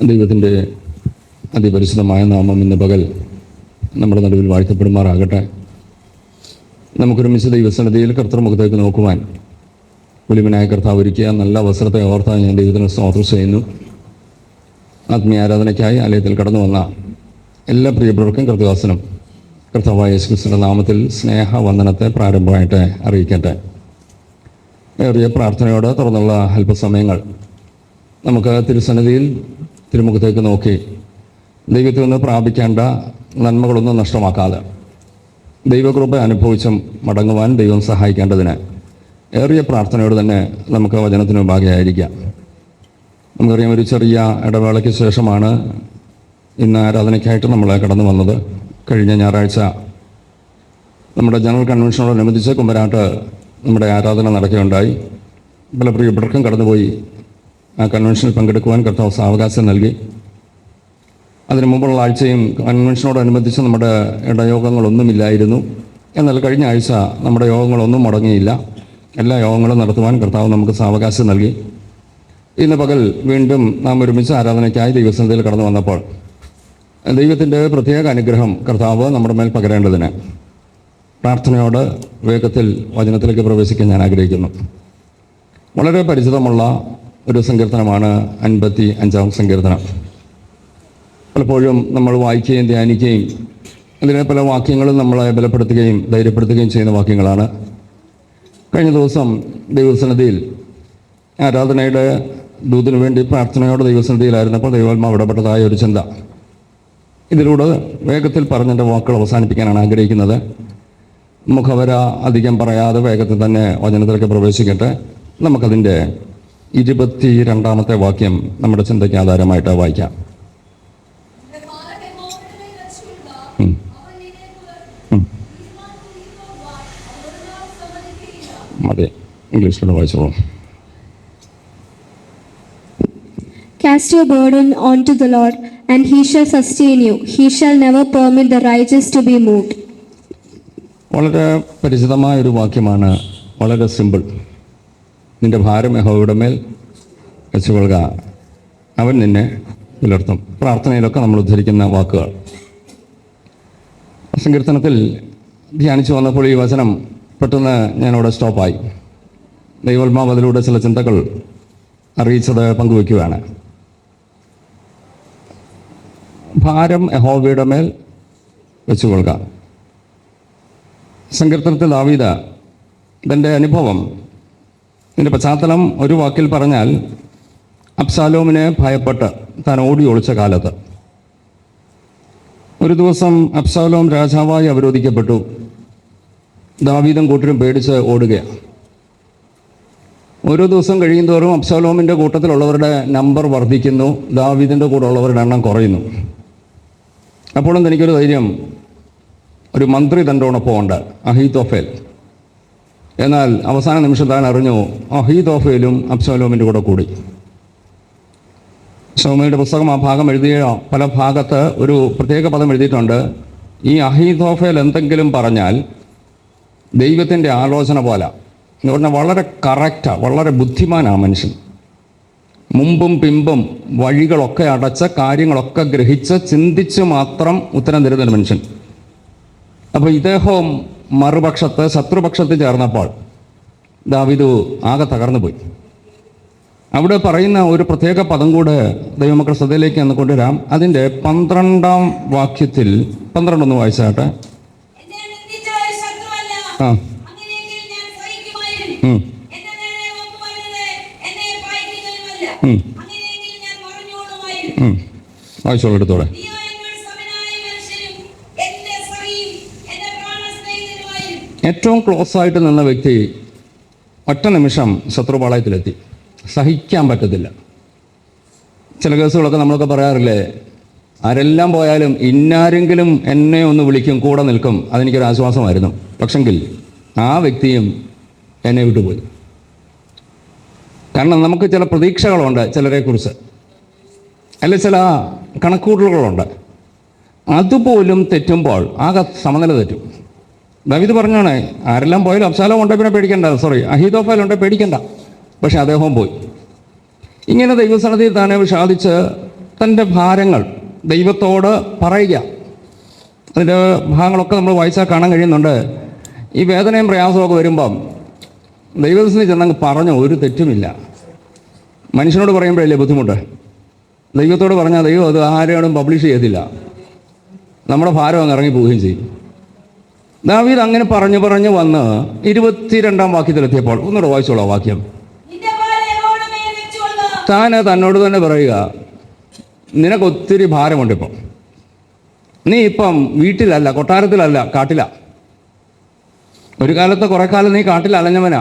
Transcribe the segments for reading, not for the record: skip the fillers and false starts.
ദൈവത്തിൻ്റെ അതിപരിശുദ്ധമായ നാമം ഇന്ന് പകൽ നമ്മുടെ നടുവിൽ വാഴ്ത്തപ്പെടുമാറാകട്ടെ. നമുക്കൊരുമിച്ച് ദൈവസന്നിധിയിൽ കർത്തൃമുഖത്തേക്ക് നോക്കുവാൻ വെളിമനായ കർത്താവ് ഒരുക്കിയ നല്ല അവസരത്തെ ഓർത്താൻ ഞാൻ ദൈവത്തിന് സ്തോത്രം ചെയ്യുന്നു. ആത്മീയ ആരാധനയ്ക്കായി ആലയത്തിൽ കടന്നു വന്ന എല്ലാ പ്രിയപ്പെട്ടവർക്കും കർത്തദാസനും കർത്താവായ യേശു ക്രിസ്തുവിന്റെ നാമത്തിൽ സ്നേഹവന്ദനത്തെ പ്രാരംഭമായിട്ട് അറിയിക്കട്ടെ. ഏറിയ പ്രാർത്ഥനയോടെ തുറന്നുള്ള അല്പസമയങ്ങൾ നമുക്ക് തിരുസന്നിധിയിൽ തിരുമുഖത്തേക്ക് നോക്കി ദൈവത്തിൽ നിന്ന് പ്രാപിക്കേണ്ട നന്മകളൊന്നും നഷ്ടമാക്കാതെ ദൈവകൃപ അനുഭവിച്ചും മടങ്ങുവാൻ ദൈവം സഹായിക്കേണ്ടതിന് ഏറിയ പ്രാർത്ഥനയോട് തന്നെ നമുക്ക് വചനത്തിന് മുമ്പാകെയായിരിക്കാം. നമുക്കറിയാം, ഒരു ചെറിയ ഇടവേളയ്ക്ക് ശേഷമാണ് ഇന്ന് ആരാധനയ്ക്കായിട്ട് നമ്മൾ കടന്നു വന്നത്. കഴിഞ്ഞ ഞായറാഴ്ച നമ്മുടെ ജനറൽ കൺവെൻഷനോടനുബന്ധിച്ച് കുമ്പനാട്ട് നമ്മുടെ ആരാധന നടക്കുകയുണ്ടായി. പല പ്രിയപ്പെട്ടവർക്കും കടന്നുപോയി ആ കൺവെൻഷനിൽ പങ്കെടുക്കുവാൻ കർത്താവ് സാവകാശം നൽകി. അതിനു മുമ്പുള്ള ആഴ്ചയും കൺവെൻഷനോടനുബന്ധിച്ച് നമ്മുടെ ഇടയോഗങ്ങളൊന്നുമില്ലായിരുന്നു. എന്നാൽ കഴിഞ്ഞ ആഴ്ച നമ്മുടെ യോഗങ്ങളൊന്നും മുടങ്ങിയില്ല. എല്ലാ യോഗങ്ങളും നടത്തുവാൻ കർത്താവ് നമുക്ക് സാവകാശം നൽകി. ഇന്ന് പകൽ വീണ്ടും നാം ഒരുമിച്ച് ആരാധനയ്ക്കായി ദൈവസന്നിധിയിൽ കടന്നു വന്നപ്പോൾ ദൈവത്തിൻ്റെ പ്രത്യേക അനുഗ്രഹം കർത്താവ് നമ്മുടെ മേൽ പകരേണ്ടതിന് പ്രാർത്ഥനയോട് വേഗത്തിൽ വചനത്തിലേക്ക് പ്രവേശിക്കാൻ ഞാൻ ആഗ്രഹിക്കുന്നു. വളരെ പരിചിതമുള്ള ഒരു സങ്കീർത്തനമാണ് 55-ാം സങ്കീർത്തനം. പലപ്പോഴും നമ്മൾ വായിക്കുകയും ധ്യാനിക്കുകയും അതിലെ പല വാക്യങ്ങളും നമ്മളെ ബലപ്പെടുത്തുകയും ധൈര്യപ്പെടുത്തുകയും ചെയ്യുന്ന വാക്യങ്ങളാണ്. കഴിഞ്ഞ ദിവസം ദൈവസന്നിധിയിൽ ആരാധനയുടെ ദൂതിനു വേണ്ടി പ്രാർത്ഥനയോടെ ദൈവസന്നിധിയിലായിരുന്നപ്പോൾ ദൈവാത്മാവ് ഇടപെട്ടതായ ഒരു ചിന്ത ഇതിലൂടെ വേഗത്തിൽ പറഞ്ഞതിൻ്റെ വാക്കുകൾ അവസാനിപ്പിക്കാനാണ് ആഗ്രഹിക്കുന്നത്. മുഖവര അധികം പറയാതെ വേഗത്തിൽ തന്നെ വചനത്തിലേക്ക് പ്രവേശിക്കട്ടെ. നമുക്കതിൻ്റെ 22-ാമത്തെ വാക്യം നമ്മുടെ ചിന്തയ്ക്ക് ആധാരമായിട്ട് വായിക്കാം. അതെ, ഇംഗ്ലീഷിലൂടെ വായിച്ചോളൂ. Cast your burden onto the Lord, and He shall sustain you. He shall never permit the righteous to be moved. വളരെ പരിചിതമായ ഒരു വാക്യമാണ്, വളരെ സിമ്പിൾ. നിന്റെ ഭാരം യഹോവയുടെ മേൽ വെച്ചുകൊള്ളുക, അവൻ നിന്നെ പുലർത്തും. പ്രാർത്ഥനയിലൊക്കെ നമ്മൾ ഉദ്ധരിക്കുന്ന വാക്കുകൾ. സങ്കീർത്തനത്തിൽ ധ്യാനിച്ചു വന്നപ്പോൾ ഈ വചനം പെട്ടെന്ന് ഞാനവിടെ സ്റ്റോപ്പായി. ദൈവാത്മാവ് അതിലൂടെ ചില ചിന്തകൾ അറിയിച്ചത് പങ്കുവയ്ക്കുകയാണ്. ഭാരം യഹോവയുടെ മേൽ വെച്ചുകൊള്ളുക. സങ്കീർത്തനത്തിൽ ദാവീദ് തൻ്റെ അനുഭവം, ഇതിൻ്റെ പശ്ചാത്തലം ഒരു വാക്കിൽ പറഞ്ഞാൽ അബ്ശാലോമിനെ ഭയപ്പെട്ട് താൻ ഓടി ഒളിച്ച കാലത്ത് ഒരു ദിവസം അബ്ശാലോം രാജാവായി അവരോധിക്കപ്പെട്ടു. ദാവീദും കൂട്ടരും പേടിച്ച് ഓടുകയാണ്. ഓരോ ദിവസം കഴിയുന്തോറും അബ്ശാലോമിൻ്റെ കൂട്ടത്തിലുള്ളവരുടെ നമ്പർ വർദ്ധിക്കുന്നു, ദാവീദിൻ്റെ കൂടെ ഉള്ളവരുടെ എണ്ണം കുറയുന്നു. അപ്പോഴും തനിക്കൊരു ധൈര്യം, ഒരു മന്ത്രി തൻ്റെ ഒപ്പം ഉണ്ട്, അഹീതോഫേൽ. എന്നാൽ അവസാന നിമിഷം താൻ അറിഞ്ഞു അഹീതോഫേലും അബ്ശാലോമിൻ്റെ കൂടെ കൂടി. ശൗമയുടെ പുസ്തകം ആ ഭാഗം എഴുതിയ പല ഭാഗത്ത് ഒരു പ്രത്യേക പദം എഴുതിയിട്ടുണ്ട്. ഈ അഹീതോഫേൽ എന്തെങ്കിലും പറഞ്ഞാൽ ദൈവത്തിൻ്റെ ആലോചന പോലെ എന്ന് പറഞ്ഞാൽ വളരെ കറക്റ്റാണ്, വളരെ ബുദ്ധിമാനാണ് മനുഷ്യൻ. മുമ്പും പിമ്പും വഴികളൊക്കെ അടച്ച് കാര്യങ്ങളൊക്കെ ഗ്രഹിച്ച് ചിന്തിച്ച് മാത്രം ഉത്തരം തരുന്നൊരു മനുഷ്യൻ. അപ്പോൾ ഇദ്ദേഹം മറുപക്ഷത്ത് ശത്രുപക്ഷത്ത് ചേർന്നപ്പോൾ ദാവീദ് ആകെ തകർന്നു പോയി. അവിടെ പറയുന്ന ഒരു പ്രത്യേക പദം കൂടെ ദൈവമക്കളുടെ ശ്രദ്ധയിലേക്ക് എന്ന് കൊണ്ടുവരാം. അതിൻ്റെ 12-ാം വാക്യത്തിൽ 12 വായിച്ചാട്ടെ. ആ വായിച്ചോളൂ എടുത്തോടെ. ഏറ്റവും ക്ലോസ് ആയിട്ട് നിന്ന വ്യക്തി ഒറ്റ നിമിഷം ശത്രുപാളയത്തിലെത്തി. സഹിക്കാൻ പറ്റത്തില്ല. ചില കേസുകളൊക്കെ നമ്മളൊക്കെ പറയാറില്ലേ, ആരെല്ലാം പോയാലും ഇന്നാരെങ്കിലും എന്നെ ഒന്ന് വിളിക്കും, കൂടെ നിൽക്കും, അതെനിക്കൊരു ആശ്വാസമായിരുന്നു. പക്ഷെങ്കിൽ ആ വ്യക്തിയും എന്നെ വിട്ടുപോയി. കാരണം നമുക്ക് ചില പ്രതീക്ഷകളുണ്ട് ചിലരെക്കുറിച്ച്, അല്ലെ ചില കണക്കൂട്ടലുകളുണ്ട്. അതുപോലും തെറ്റുമ്പോൾ ആകെ സമനില തെറ്റും. ദാവീദ് പറഞ്ഞാണ്, ആരെല്ലാം പോയാലും അബ്ശാലോം ഉണ്ടെ പിന്നെ പേടിക്കണ്ട, അഹീതോഫേൽ ഉണ്ടെ പേടിക്കണ്ട. പക്ഷെ അദ്ദേഹം പോയി. ഇങ്ങനെ ദൈവസന്നിധിയിൽ തന്നെ വിഷാദിച്ച് തൻ്റെ ഭാരങ്ങൾ ദൈവത്തോട് പറയുക. അതിൻ്റെ ഭാഗങ്ങളൊക്കെ നമ്മൾ വായിച്ചാൽ കാണാൻ കഴിയുന്നുണ്ട്. ഈ വേദനയും പ്രയാസമൊക്കെ വരുമ്പം ദൈവത്തിന് ചെന്നങ്ങ് പറഞ്ഞു ഒരു തെറ്റുമില്ല. മനുഷ്യനോട് പറയുമ്പോഴല്ലേ ബുദ്ധിമുട്ട്. ദൈവത്തോട് പറഞ്ഞാൽ ദൈവം അത് ആരോടും പബ്ലിഷ് ചെയ്യത്തില്ല. നമ്മുടെ ഭാരം അങ്ങ് ഇറങ്ങി പോവുകയും ചെയ്യും. ദാവീദ് അങ്ങനെ പറഞ്ഞു വന്ന് 22-ാം വാക്യത്തിലെത്തിയപ്പോൾ ഒന്നുകൂടെ വായിച്ചോളാം വാക്യം. താൻ തന്നോട് തന്നെ പറയുക, നിനക്കൊത്തിരി ഭാരമുണ്ട്. ഇപ്പം നീ ഇപ്പം വീട്ടിലല്ല, കൊട്ടാരത്തിലല്ല, കാട്ടില. ഒരു കാലത്ത് കുറെ കാലം നീ കാട്ടിൽ അലഞ്ഞവനാ.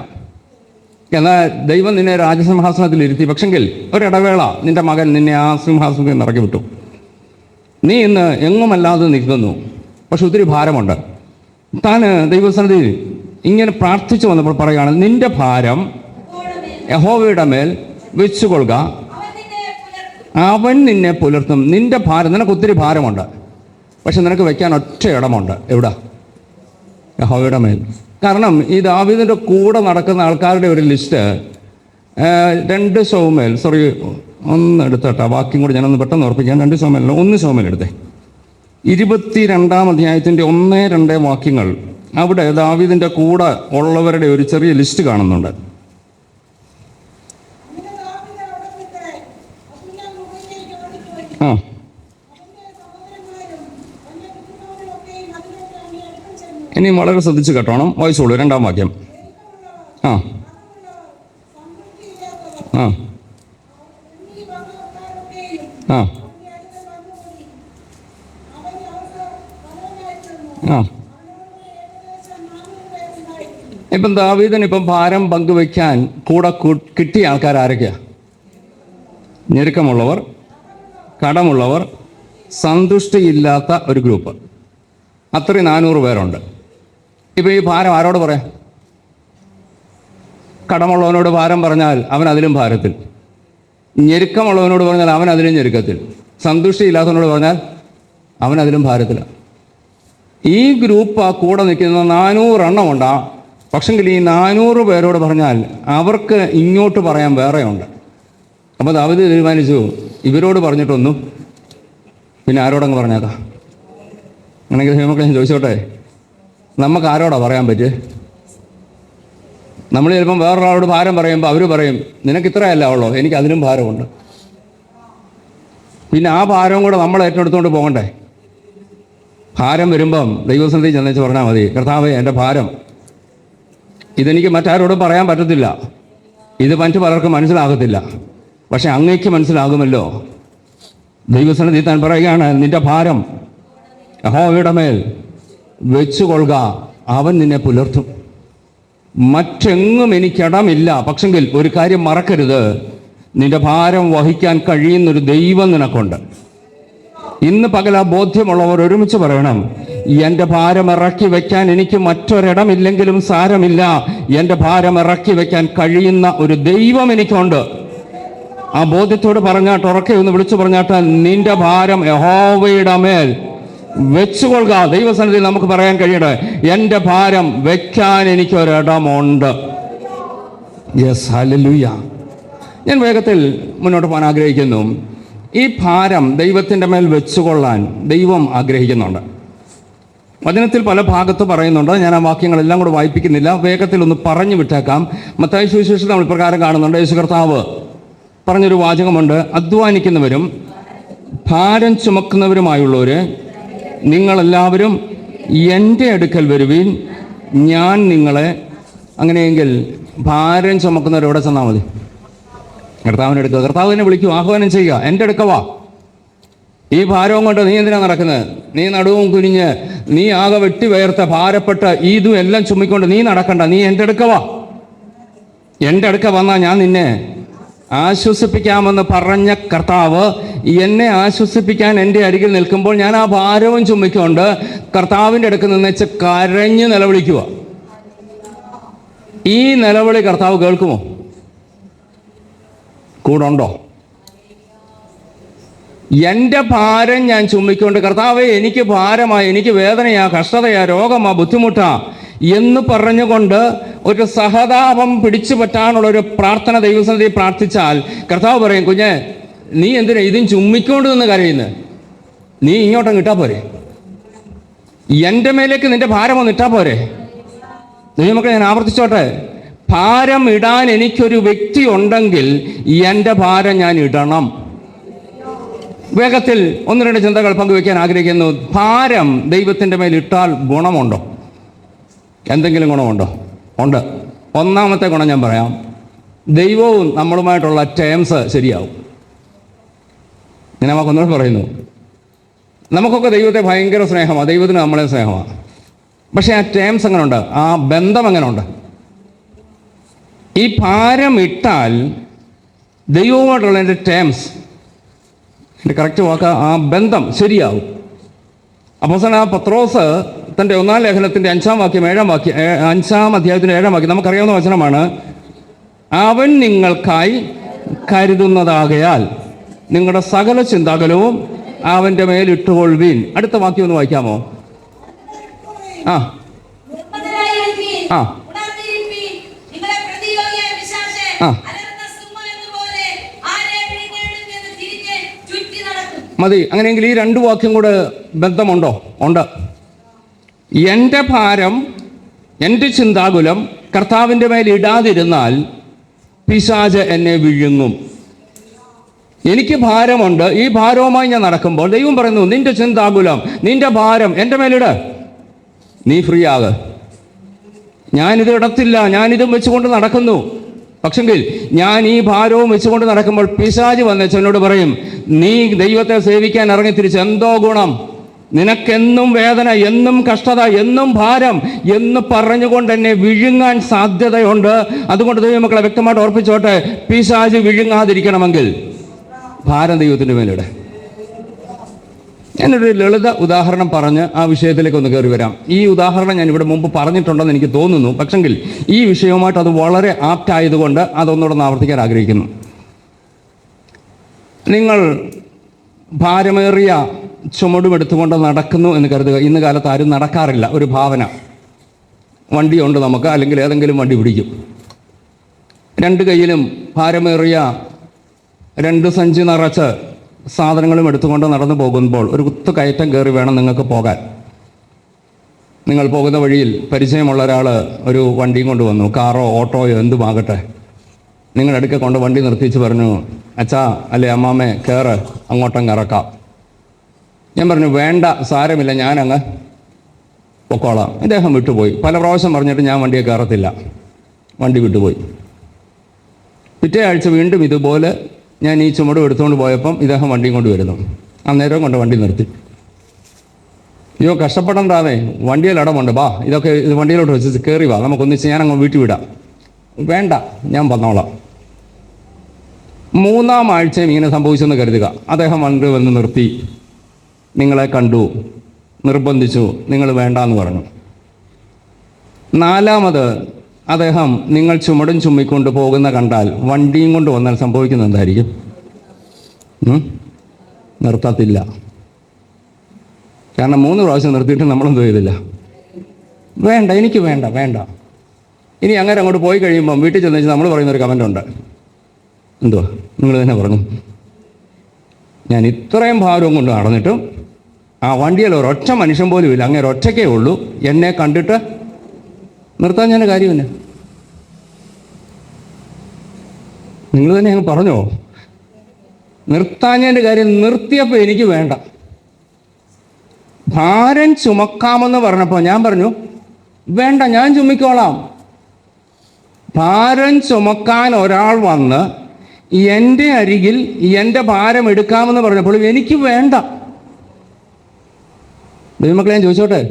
എന്നാൽ ദൈവം നിന്നെ രാജസിംഹാസനത്തിൽ ഇരുത്തി. പക്ഷെങ്കിൽ ഒരിടവേള നിന്റെ മകൻ നിന്നെ ആ സിംഹാസനത്തിൽ നിന്ന് ഇറക്കി വിട്ടു. നീ ഇന്ന് എങ്ങുമല്ലാതെ നിൽക്കുന്നു. പക്ഷെ ഒത്തിരി ഭാരമുണ്ട്. താൻ ദൈവസന്നിധി ഇങ്ങനെ പ്രാർത്ഥിച്ചു വന്നപ്പോൾ പറയുകയാണ്, നിന്റെ ഭാരം യഹോവയുടെ മേൽ വെച്ചുകൊള്ളുക, അവൻ നിന്നെ പുലർത്തും. നിന്റെ ഭാരം, നിനക്ക് ഒത്തിരി ഭാരമുണ്ട്, പക്ഷെ നിനക്ക് വെക്കാൻ ഒറ്റ ഇടമുണ്ട്. എവിടെ? യഹോവയുടെ മേൽ. കാരണം ഈ ദാവീദിൻ്റെ കൂടെ നടക്കുന്ന ആൾക്കാരുടെ ഒരു ലിസ്റ്റ് 2 ശമൂവേൽ, സോറി ഒന്ന് എടുത്തോട്ടെ, വാക്യം കൂടി ഞാനൊന്ന് പെട്ടെന്ന് ഉറപ്പിക്കാം. 2 ശമൂവേൽ 1 ശമൂവേൽ എടുത്തേ. 22-ാം അധ്യായത്തിൻ്റെ 1-2 വാക്യങ്ങൾ. അവിടെ ദാവീദിൻ്റെ കൂടെ ഉള്ളവരുടെ ഒരു ചെറിയ ലിസ്റ്റ് കാണുന്നുണ്ട്. ആ ഇനി വളരെ ശ്രദ്ധിച്ച് കേട്ടോണം, വായിച്ചോളൂ. 2-ാം വാക്യം. ആ ആ ആ ആ ഇപ്പം ദാവീദിനിപ്പം ഭാരം പങ്കുവെക്കാൻ കൂടെ കിട്ടിയ ആൾക്കാർ ആരൊക്കെയാ? ഞെരുക്കമുള്ളവർ, കടമുള്ളവർ, സന്തുഷ്ടിയില്ലാത്ത ഒരു ഗ്രൂപ്പ്. അത്രയും 400 പേരുണ്ട്. ഇപ്പം ഈ ഭാരം ആരോട് പറയാം? കടമുള്ളവനോട് ഭാരം പറഞ്ഞാൽ അവൻ അതിലും ഭാരത്തിൽ. ഞെരുക്കമുള്ളവനോട് പറഞ്ഞാൽ അവൻ അതിലും ഞെരുക്കത്തിൽ. സന്തുഷ്ടിയില്ലാത്തവനോട് പറഞ്ഞാൽ അവൻ അതിലും ഭാരത്തിലാണ്. ഈ ഗ്രൂപ്പ് ആ കൂടെ നിൽക്കുന്ന 400 എണ്ണം ഉണ്ടാ. പക്ഷെങ്കിൽ ഈ 400 പേരോട് പറഞ്ഞാൽ അവർക്ക് ഇങ്ങോട്ട് പറയാൻ വേറെയുണ്ട്. അപ്പോൾ ദാവീദ് തീരുമാനിച്ചു, ഇവരോട് പറഞ്ഞിട്ടൊന്നും പിന്നെ ആരോടങ്ങ് പറഞ്ഞേക്കാം. ആണെങ്കിൽ ഹേമക്കളെ ഞാൻ ചോദിച്ചോട്ടെ, നമുക്ക് ആരോടാ പറയാൻ പറ്റുക? നമ്മൾ ചിലപ്പം വേറൊരാളോട് ഭാരം പറയുമ്പോൾ അവർ പറയും, നിനക്ക് ഇത്രയല്ല ഉള്ളോ, എനിക്ക് അതിലും ഭാരമുണ്ട്. പിന്നെ ആ ഭാരവും കൂടെ നമ്മൾ ഏറ്റെടുത്തുകൊണ്ട് പോകണ്ടേ? ഭാരം വരുമ്പം ദൈവസന്നിധി ചെന്നേച്ച് പറഞ്ഞാൽ മതി, കർത്താവേ എൻ്റെ ഭാരം ഇതെനിക്ക് മറ്റാരോടും പറയാൻ പറ്റത്തില്ല, ഇത് മറ്റു പലർക്കും മനസ്സിലാകത്തില്ല, പക്ഷെ അങ്ങേക്ക് മനസ്സിലാകുമല്ലോ. ദൈവസന്നിധി താൻ പറയുകയാണ്, നിന്റെ ഭാരം യഹോവയുടെ മേൽ വെച്ചുകൊള്ളുക, അവൻ നിന്നെ പുലർത്തും. മറ്റെങ്ങും എനിക്കിടമില്ല. പക്ഷെങ്കിൽ ഒരു കാര്യം മറക്കരുത്, നിന്റെ ഭാരം വഹിക്കാൻ കഴിയുന്നൊരു ദൈവം നിനക്കുണ്ട്. ഇന്ന് പകൽ ആ ബോധ്യമുള്ളവർ ഒരുമിച്ച് പറയണം, എൻ്റെ ഭാരം ഇറക്കി വയ്ക്കാൻ എനിക്ക് മറ്റൊരിടമില്ലെങ്കിലും സാരമില്ല, എൻ്റെ ഭാരം ഇറക്കി വയ്ക്കാൻ കഴിയുന്ന ഒരു ദൈവം എനിക്കുണ്ട്. ആ ബോധ്യത്തോട് പറഞ്ഞാട്ട്, ഉറക്കെ ഒന്ന് വിളിച്ചു പറഞ്ഞാട്ട്, നിന്റെ ഭാരം യഹോവയുടെ മേൽ വെച്ചുകൊള്ളുക. ദൈവസന്നിധി നമുക്ക് പറയാൻ കഴിയട്ടെ, എൻ്റെ ഭാരം വെക്കാൻ എനിക്കൊരിടമുണ്ട്. Yes, hallelujah. ഞാൻ വേഗത്തിൽ മുന്നോട്ട് പോകാൻ ആഗ്രഹിക്കുന്നു. ഈ ഭാരം ദൈവത്തിൻ്റെ മേൽ വെച്ചുകൊള്ളാൻ ദൈവം ആഗ്രഹിക്കുന്നുണ്ട്. വചനത്തിൽ പല ഭാഗത്ത് പറയുന്നുണ്ട്. ഞാൻ ആ വാക്യങ്ങളെല്ലാം കൂടെ വായിപ്പിക്കുന്നില്ല, വേഗത്തിൽ ഒന്ന് പറഞ്ഞു വിട്ടേക്കാം. മത്തായി സുവിശേഷത്തിൽ നമ്മൾ പ്രകാരം കാണുന്നുണ്ട്, യേശു കർത്താവ് പറഞ്ഞൊരു വാചകമുണ്ട്, അധ്വാനിക്കുന്നവരും ഭാരം ചുമക്കുന്നവരുമായുള്ളവർ നിങ്ങളെല്ലാവരും എൻ്റെ അടുക്കൽ വരുവീൻ, ഞാൻ നിങ്ങളെ. അങ്ങനെയെങ്കിൽ ഭാരം ചുമക്കുന്നവർ എവിടെ ചെന്നാൽ മതി? കർത്താവിൻ്റെ അടുക്ക. കർത്താവിനെ വിളിക്കൂ, ആഹ്വാനം ചെയ്യുക, എൻ്റെ അടുക്കവാ. ഈ ഭാരവും കൊണ്ട് നീ എന്തിനാ നടക്കുന്നത്? നീ നടുവും കുനിഞ്ഞ് നീ ആകെ വെട്ടി വേർത്ത ഭാരപ്പെട്ട ഇതും എല്ലാം ചുമ്മിക്കൊണ്ട് നീ നടക്കണ്ട, നീ എൻ്റെ അടുക്കവാ. എൻ്റെ അടുക്ക വന്നാൽ ഞാൻ നിന്നെ ആശ്വസിപ്പിക്കാമെന്ന് പറഞ്ഞ കർത്താവ് എന്നെ ആശ്വസിപ്പിക്കാൻ എൻ്റെ അരികിൽ നിൽക്കുമ്പോൾ ഞാൻ ആ ഭാരവും ചുമ്മിക്കൊണ്ട് കർത്താവിൻ്റെ അടുക്ക് നിന്നേച്ച് കരഞ്ഞ് നിലവിളിക്കുക. ഈ നിലവിളി കർത്താവ് കേൾക്കുമോ? കൂടുണ്ടോ? എൻ്റെ ഭാരം ഞാൻ ചുമ്മിക്കൊണ്ട്, കർത്താവേ എനിക്ക് ഭാരമായി, എനിക്ക് വേദനയാ, കഷ്ടതയാ, രോഗമാ, ബുദ്ധിമുട്ടാ എന്ന് പറഞ്ഞുകൊണ്ട് ഒരു സഹതാപം പിടിച്ചു പറ്റാനുള്ളൊരു പ്രാർത്ഥന ദൈവസന്നിധി പ്രാർത്ഥിച്ചാൽ കർത്താവ് പറയും, കുഞ്ഞെ നീ എന്തിനാ ഇതും ചുമ്മിക്കൊണ്ട് നിന്ന് കരയുന്നത്? നീ ഇങ്ങോട്ടങ്ങ് ഇട്ടാ പോരെ? എൻ്റെ മേലേക്ക് നിന്റെ ഭാരം ഒന്ന് ഇട്ടാ പോരെ? ദൈവമക്കളെ, ഞാൻ ആവർത്തിച്ചോട്ടെ, ഭാരം ഇടാൻ എനിക്കൊരു വ്യക്തി ഉണ്ടെങ്കിൽ എൻ്റെ ഭാരം ഞാൻ ഇടണം. വേഗത്തിൽ ഒന്ന് രണ്ട് ചിന്തകൾ പങ്കുവയ്ക്കാൻ ആഗ്രഹിക്കുന്നു. ഭാരം ദൈവത്തിൻ്റെ മേൽ ഇട്ടാൽ ഗുണമുണ്ടോ? എന്തെങ്കിലും ഗുണമുണ്ടോ? ഉണ്ട്. ഒന്നാമത്തെ ഗുണം ഞാൻ പറയാം, ദൈവവും നമ്മളുമായിട്ടുള്ള ടേംസ് ശരിയാവും. ഞാൻ നമുക്കൊന്നും പറയുന്നു, നമുക്കൊക്കെ ദൈവത്തെ ഭയങ്കര സ്നേഹമാണ്, ദൈവത്തിന് നമ്മളെ സ്നേഹമാണ്. പക്ഷേ ആ ടേംസ് എങ്ങനെ ഉണ്ട്? ആ ബന്ധം എങ്ങനെ ഉണ്ട്? ഈ ഭാരം ഇട്ടാൽ ദൈവവുമായിട്ടുള്ള എൻ്റെ ടേംസ്, എൻ്റെ കറക്റ്റ് വാക്ക്, ആ ബന്ധം ശരിയാവും. അപ്പോസ്തലനായ പത്രോസ് തൻ്റെ 1-ാം ലേഖനത്തിൻ്റെ 5-ാം വാക്യം 5-ാം അധ്യായത്തിൻ്റെ 7-ാം വാക്യം നമുക്കറിയാവുന്ന വചനമാണ്. അവൻ നിങ്ങൾക്കായി കരുതുന്നതാകയാൽ നിങ്ങളുടെ സകല ചിന്താകുലവും അവൻ്റെ മേൽ ഇട്ടുകൊള്ളുവീൻ. അടുത്ത വാക്യം ഒന്ന് വായിക്കാമോ? ആ ആ ആ മതി. അങ്ങനെയെങ്കിൽ ഈ 2 വാക്യം കൂടെ ബന്ധമുണ്ടോ? ഉണ്ട്. എൻ്റെ ഭാരം, എൻ്റെ ചിന്താകുലം കർത്താവിൻ്റെ മേൽ ഇടാതിരുന്നാൽ പിശാച് എന്നെ വിഴുങ്ങും. എനിക്ക് ഭാരമുണ്ട്, ഈ ഭാരവുമായി ഞാൻ നടക്കുമ്പോൾ ദൈവം പറയുന്നു, നിന്റെ ചിന്താകുലം, നിന്റെ ഭാരം എൻ്റെ മേലിട്, നീ ഫ്രീ ആക്. ഞാനിത് ഇടത്തില്ല, ഞാനിതും വെച്ചുകൊണ്ട് നടക്കുന്നു. പക്ഷെങ്കിൽ ഞാൻ ഈ ഭാരവും വെച്ചുകൊണ്ട് നടക്കുമ്പോൾ പിശാച് വന്നേച്ച് എന്നോട് പറയും, നീ ദൈവത്തെ സേവിക്കാൻ ഇറങ്ങിത്തിരിച്ച് എന്തോ ഗുണം, നിനക്കെന്നും വേദന, എന്നും കഷ്ടത, എന്നും ഭാരം എന്ന് പറഞ്ഞുകൊണ്ട് എന്നെ വിഴുങ്ങാൻ സാധ്യതയുണ്ട്. അതുകൊണ്ട് ദൈവമക്കളെ വ്യക്തമായിട്ട് ഓർപ്പിച്ചോട്ടെ, പിശാച് വിഴുങ്ങാതിരിക്കണമെങ്കിൽ ഭാരം ദൈവത്തിൻ്റെ മേലിടെ. ഞാനൊരു ലളിത ഉദാഹരണം പറഞ്ഞ് ആ വിഷയത്തിലേക്ക് ഒന്ന് കയറി വരാം. ഈ ഉദാഹരണം ഞാൻ ഇവിടെ മുമ്പ് പറഞ്ഞിട്ടുണ്ടെന്ന് എനിക്ക് തോന്നുന്നു, പക്ഷെങ്കിൽ ഈ വിഷയവുമായിട്ട് അത് വളരെ ആപ്റ്റായതുകൊണ്ട് അതൊന്നുകൂടെ ആവർത്തിക്കാൻ ആഗ്രഹിക്കുന്നു. നിങ്ങൾ ഭാരമേറിയ ചുമടുമെടുത്തുകൊണ്ട് നടക്കുന്നു എന്ന് കരുതുക. ഇന്ന് കാലത്ത് ആരും നടക്കാറില്ല. ഒരു ഭാവന, വണ്ടിയുണ്ട് നമുക്ക്, അല്ലെങ്കിൽ ഏതെങ്കിലും വണ്ടി പിടിക്കും. 2 കൈയിലും ഭാരമേറിയ 2 സഞ്ചി നിറച്ച് സാധനങ്ങളും എടുത്തുകൊണ്ട് നടന്നു പോകുമ്പോൾ ഒരു കുത്തു കയറ്റം കയറി വേണം നിങ്ങൾക്ക് പോകാൻ. നിങ്ങൾ പോകുന്ന വഴിയിൽ പരിചയമുള്ള ഒരാൾ ഒരു വണ്ടിയും കൊണ്ട് വന്നു, കാറോ ഓട്ടോയോ എന്തുമാകട്ടെ. നിങ്ങളടുക്കെ കൊണ്ട് വണ്ടി നിർത്തിച്ച് പറഞ്ഞു, അച്ഛാ അല്ലെ അമ്മാമ്മേ കയറ്, അങ്ങോട്ടങ്ങ് ഇറക്കാം. ഞാൻ പറഞ്ഞു, വേണ്ട, സാരമില്ല, ഞാനങ്ങ് പൊക്കോളാം. അദ്ദേഹം വിട്ടുപോയി. പല പ്രാവശ്യം പറഞ്ഞിട്ട് ഞാൻ വണ്ടിയെ കയറത്തില്ല, വണ്ടി വിട്ടുപോയി. പിറ്റേ ആഴ്ച വീണ്ടും ഇതുപോലെ ഞാൻ ഈ ചുമട് എടുത്തുകൊണ്ട് പോയപ്പം ഇദ്ദേഹം വണ്ടിയും കൊണ്ട് വരുന്നു. അന്നേരം കൊണ്ട് വണ്ടി നിർത്തി. അയ്യോ കഷ്ടപ്പെടണ്ടാവേ, വണ്ടിയിൽ ഇടമുണ്ട്, ബാ ഇതൊക്കെ ഇത് വണ്ടിയിലോട്ട് വെച്ച് കയറി വാ, നമുക്കൊന്നിച്ച് ഞാനങ്ങ് വീട്ടിൽ വിടാം. വേണ്ട, ഞാൻ വന്നോളാം. 3-ാം ആഴ്ചയും ഇങ്ങനെ സംഭവിച്ചെന്ന് കരുതുക. അദ്ദേഹം വണ്ടി വന്ന് നിർത്തി, നിങ്ങളെ കണ്ടു, നിർബന്ധിച്ചു, നിങ്ങൾ വേണ്ടാന്ന് പറഞ്ഞു. 4-ാമത് അദ്ദേഹം നിങ്ങൾ ചുമടും ചുമ്മിക്കൊണ്ട് പോകുന്ന കണ്ടാൽ, വണ്ടിയും കൊണ്ട് വന്നാൽ സംഭവിക്കുന്നത് എന്തായിരിക്കും? നിർത്തത്തില്ല. കാരണം 3 പ്രാവശ്യം നിർത്തിയിട്ട് നമ്മളെന്തോ ചെയ്തില്ല, വേണ്ട, എനിക്ക് വേണ്ട, വേണ്ട. ഇനി അങ്ങനെ അങ്ങോട്ട് പോയി കഴിയുമ്പം വീട്ടിൽ ചെന്ന് വെച്ചാൽ നമ്മൾ പറയുന്നൊരു കമൻ്റ് ഉണ്ട്, എന്തുവാ നിങ്ങൾ തന്നെ പറഞ്ഞു, ഞാൻ ഇത്രയും ഭാരവും കൊണ്ട് നടന്നിട്ടും ആ വണ്ടിയിൽ ഒരൊറ്റ മനുഷ്യൻ പോലും ഇല്ല, അങ്ങനെ ഒറ്റയ്ക്കേ ഉള്ളൂ, എന്നെ കണ്ടിട്ട് നിർത്താൻ ഞാൻ കാര്യമില്ല. നിങ്ങൾ തന്നെ അങ്ങ് പറഞ്ഞോ, നിർത്താഞ്ഞതിൻ്റെ കാര്യം. നിർത്തിയപ്പോൾ എനിക്ക് വേണ്ട. ഭാരം ചുമക്കാമെന്ന് പറഞ്ഞപ്പോൾ ഞാൻ പറഞ്ഞു, വേണ്ട, ഞാൻ ചുമക്കോളാം. ഭാരം ചുമക്കാൻ ഒരാൾ വന്ന് എൻ്റെ അരികിൽ എൻ്റെ ഭാരം എടുക്കാമെന്ന് പറഞ്ഞപ്പോൾ എനിക്ക് വേണ്ട. ദൈവമക്കളെ, ഞാൻ ചോദിച്ചോട്ടെ,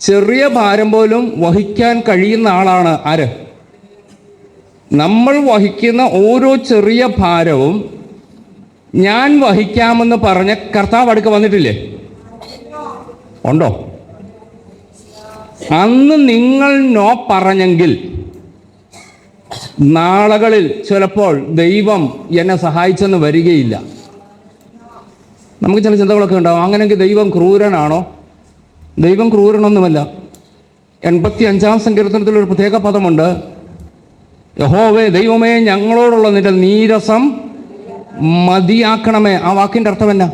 ചെറിയ ഭാരം പോലും വഹിക്കാൻ കഴിയുന്ന ആളാണ് ആര്? നമ്മൾ വഹിക്കുന്ന ഓരോ ചെറിയ ഭാരവും ഞാൻ വഹിക്കാമെന്ന് പറഞ്ഞ കർത്താവ് അടുക്ക വന്നിട്ടില്ലേ? ഉണ്ടോ? അന്ന് നിങ്ങൾ നോ പറഞ്ഞെങ്കിൽ നാളുകളിൽ ചിലപ്പോൾ ദൈവം എന്നെ സഹായിച്ചെന്ന് വരികയില്ല. നമുക്ക് ചില ചിന്തകളൊക്കെ ഉണ്ടാവും. അങ്ങനെയെങ്കിൽ ദൈവം ക്രൂരനാണോ? ദൈവം ക്രൂരനൊന്നുമല്ല. 85-ാം സങ്കീർത്തനത്തിൽ ഒരു പ്രത്യേക പദമുണ്ട്, യഹോവേ ദൈവമേ ഞങ്ങളോടുള്ള നിന്റെ നീരസം മതിയാക്കണമേ. ആ വാക്കിൻ്റെ അർത്ഥം എന്നാ?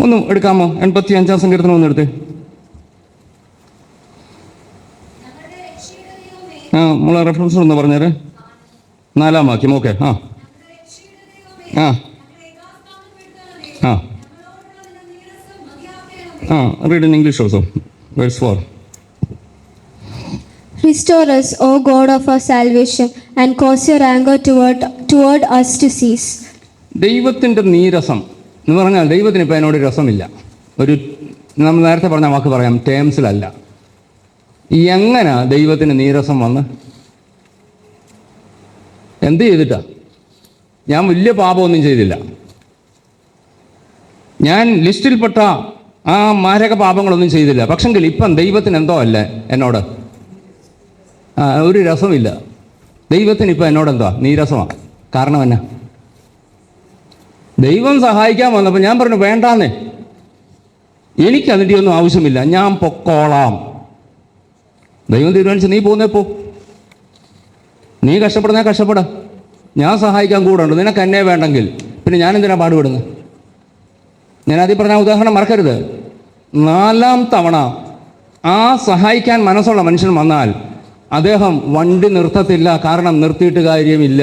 ഒന്നും എടുക്കാമോ? 85 സങ്കീർത്തനം ഒന്ന് എടുത്തേ. നമ്മളെ റെഫറൻസ് ഒന്ന് പറഞ്ഞേരെ. 4-ാം വാക്യം. Okay. Read in English also. Verse 4. Restore us, O God of our salvation, and cause your anger toward us to cease. ദൈവത്തിൻ്റെ നീരസം എന്ന് പറഞ്ഞാൽ ദൈവത്തിന് ഇപ്പം എന്നോട് രസമില്ല. നമ്മൾ നേരത്തെ പറഞ്ഞ വാക്ക് പറയാം, ടേംസിലല്ല. എങ്ങനെ ദൈവത്തിന് നീരസം വന്ന്? എന്ത് ചെയ്തിട്ടാ? ഞാൻ വലിയ പാപമൊന്നും ചെയ്തില്ല. ഞാൻ ലിസ്റ്റിൽപ്പെട്ട ആ മാരക പാപങ്ങളൊന്നും ചെയ്തില്ല. പക്ഷെങ്കിൽ ഇപ്പം ദൈവത്തിന് എന്തോ അല്ലേ എന്നോട് ഒരു രസമില്ല. ദൈവത്തിന് ഇപ്പം എന്നോടെന്തോ നീരസമാണ്. കാരണം എന്നാ? ദൈവം സഹായിക്കാൻ വന്നപ്പോൾ ഞാൻ പറഞ്ഞു വേണ്ടാന്നേ, എനിക്കതിൻ്റെ ഒന്നും ആവശ്യമില്ല, ഞാൻ പൊക്കോളാം. ദൈവം തീരുമാനിച്ചു നീ പോകുന്നേ പോ, നീ കഷ്ടപ്പെടുന്നേ കഷ്ടപ്പെട, ഞാൻ സഹായിക്കാൻ കൂടെ ഉണ്ട്. നിനക്ക് എന്നെ വേണ്ടെങ്കിൽ പിന്നെ ഞാൻ എന്തിനാ പാടുപെടുന്നത്? ഞാൻ ആദ്യം പറഞ്ഞ ഉദാഹരണം മറക്കരുത്. 4-ാം തവണ ആ സഹായിക്കാൻ മനസ്സുള്ള മനുഷ്യൻ വന്നാൽ അദ്ദേഹം വണ്ടി നിർത്തത്തില്ല. കാരണം നിർത്തിയിട്ട് കാര്യമില്ല.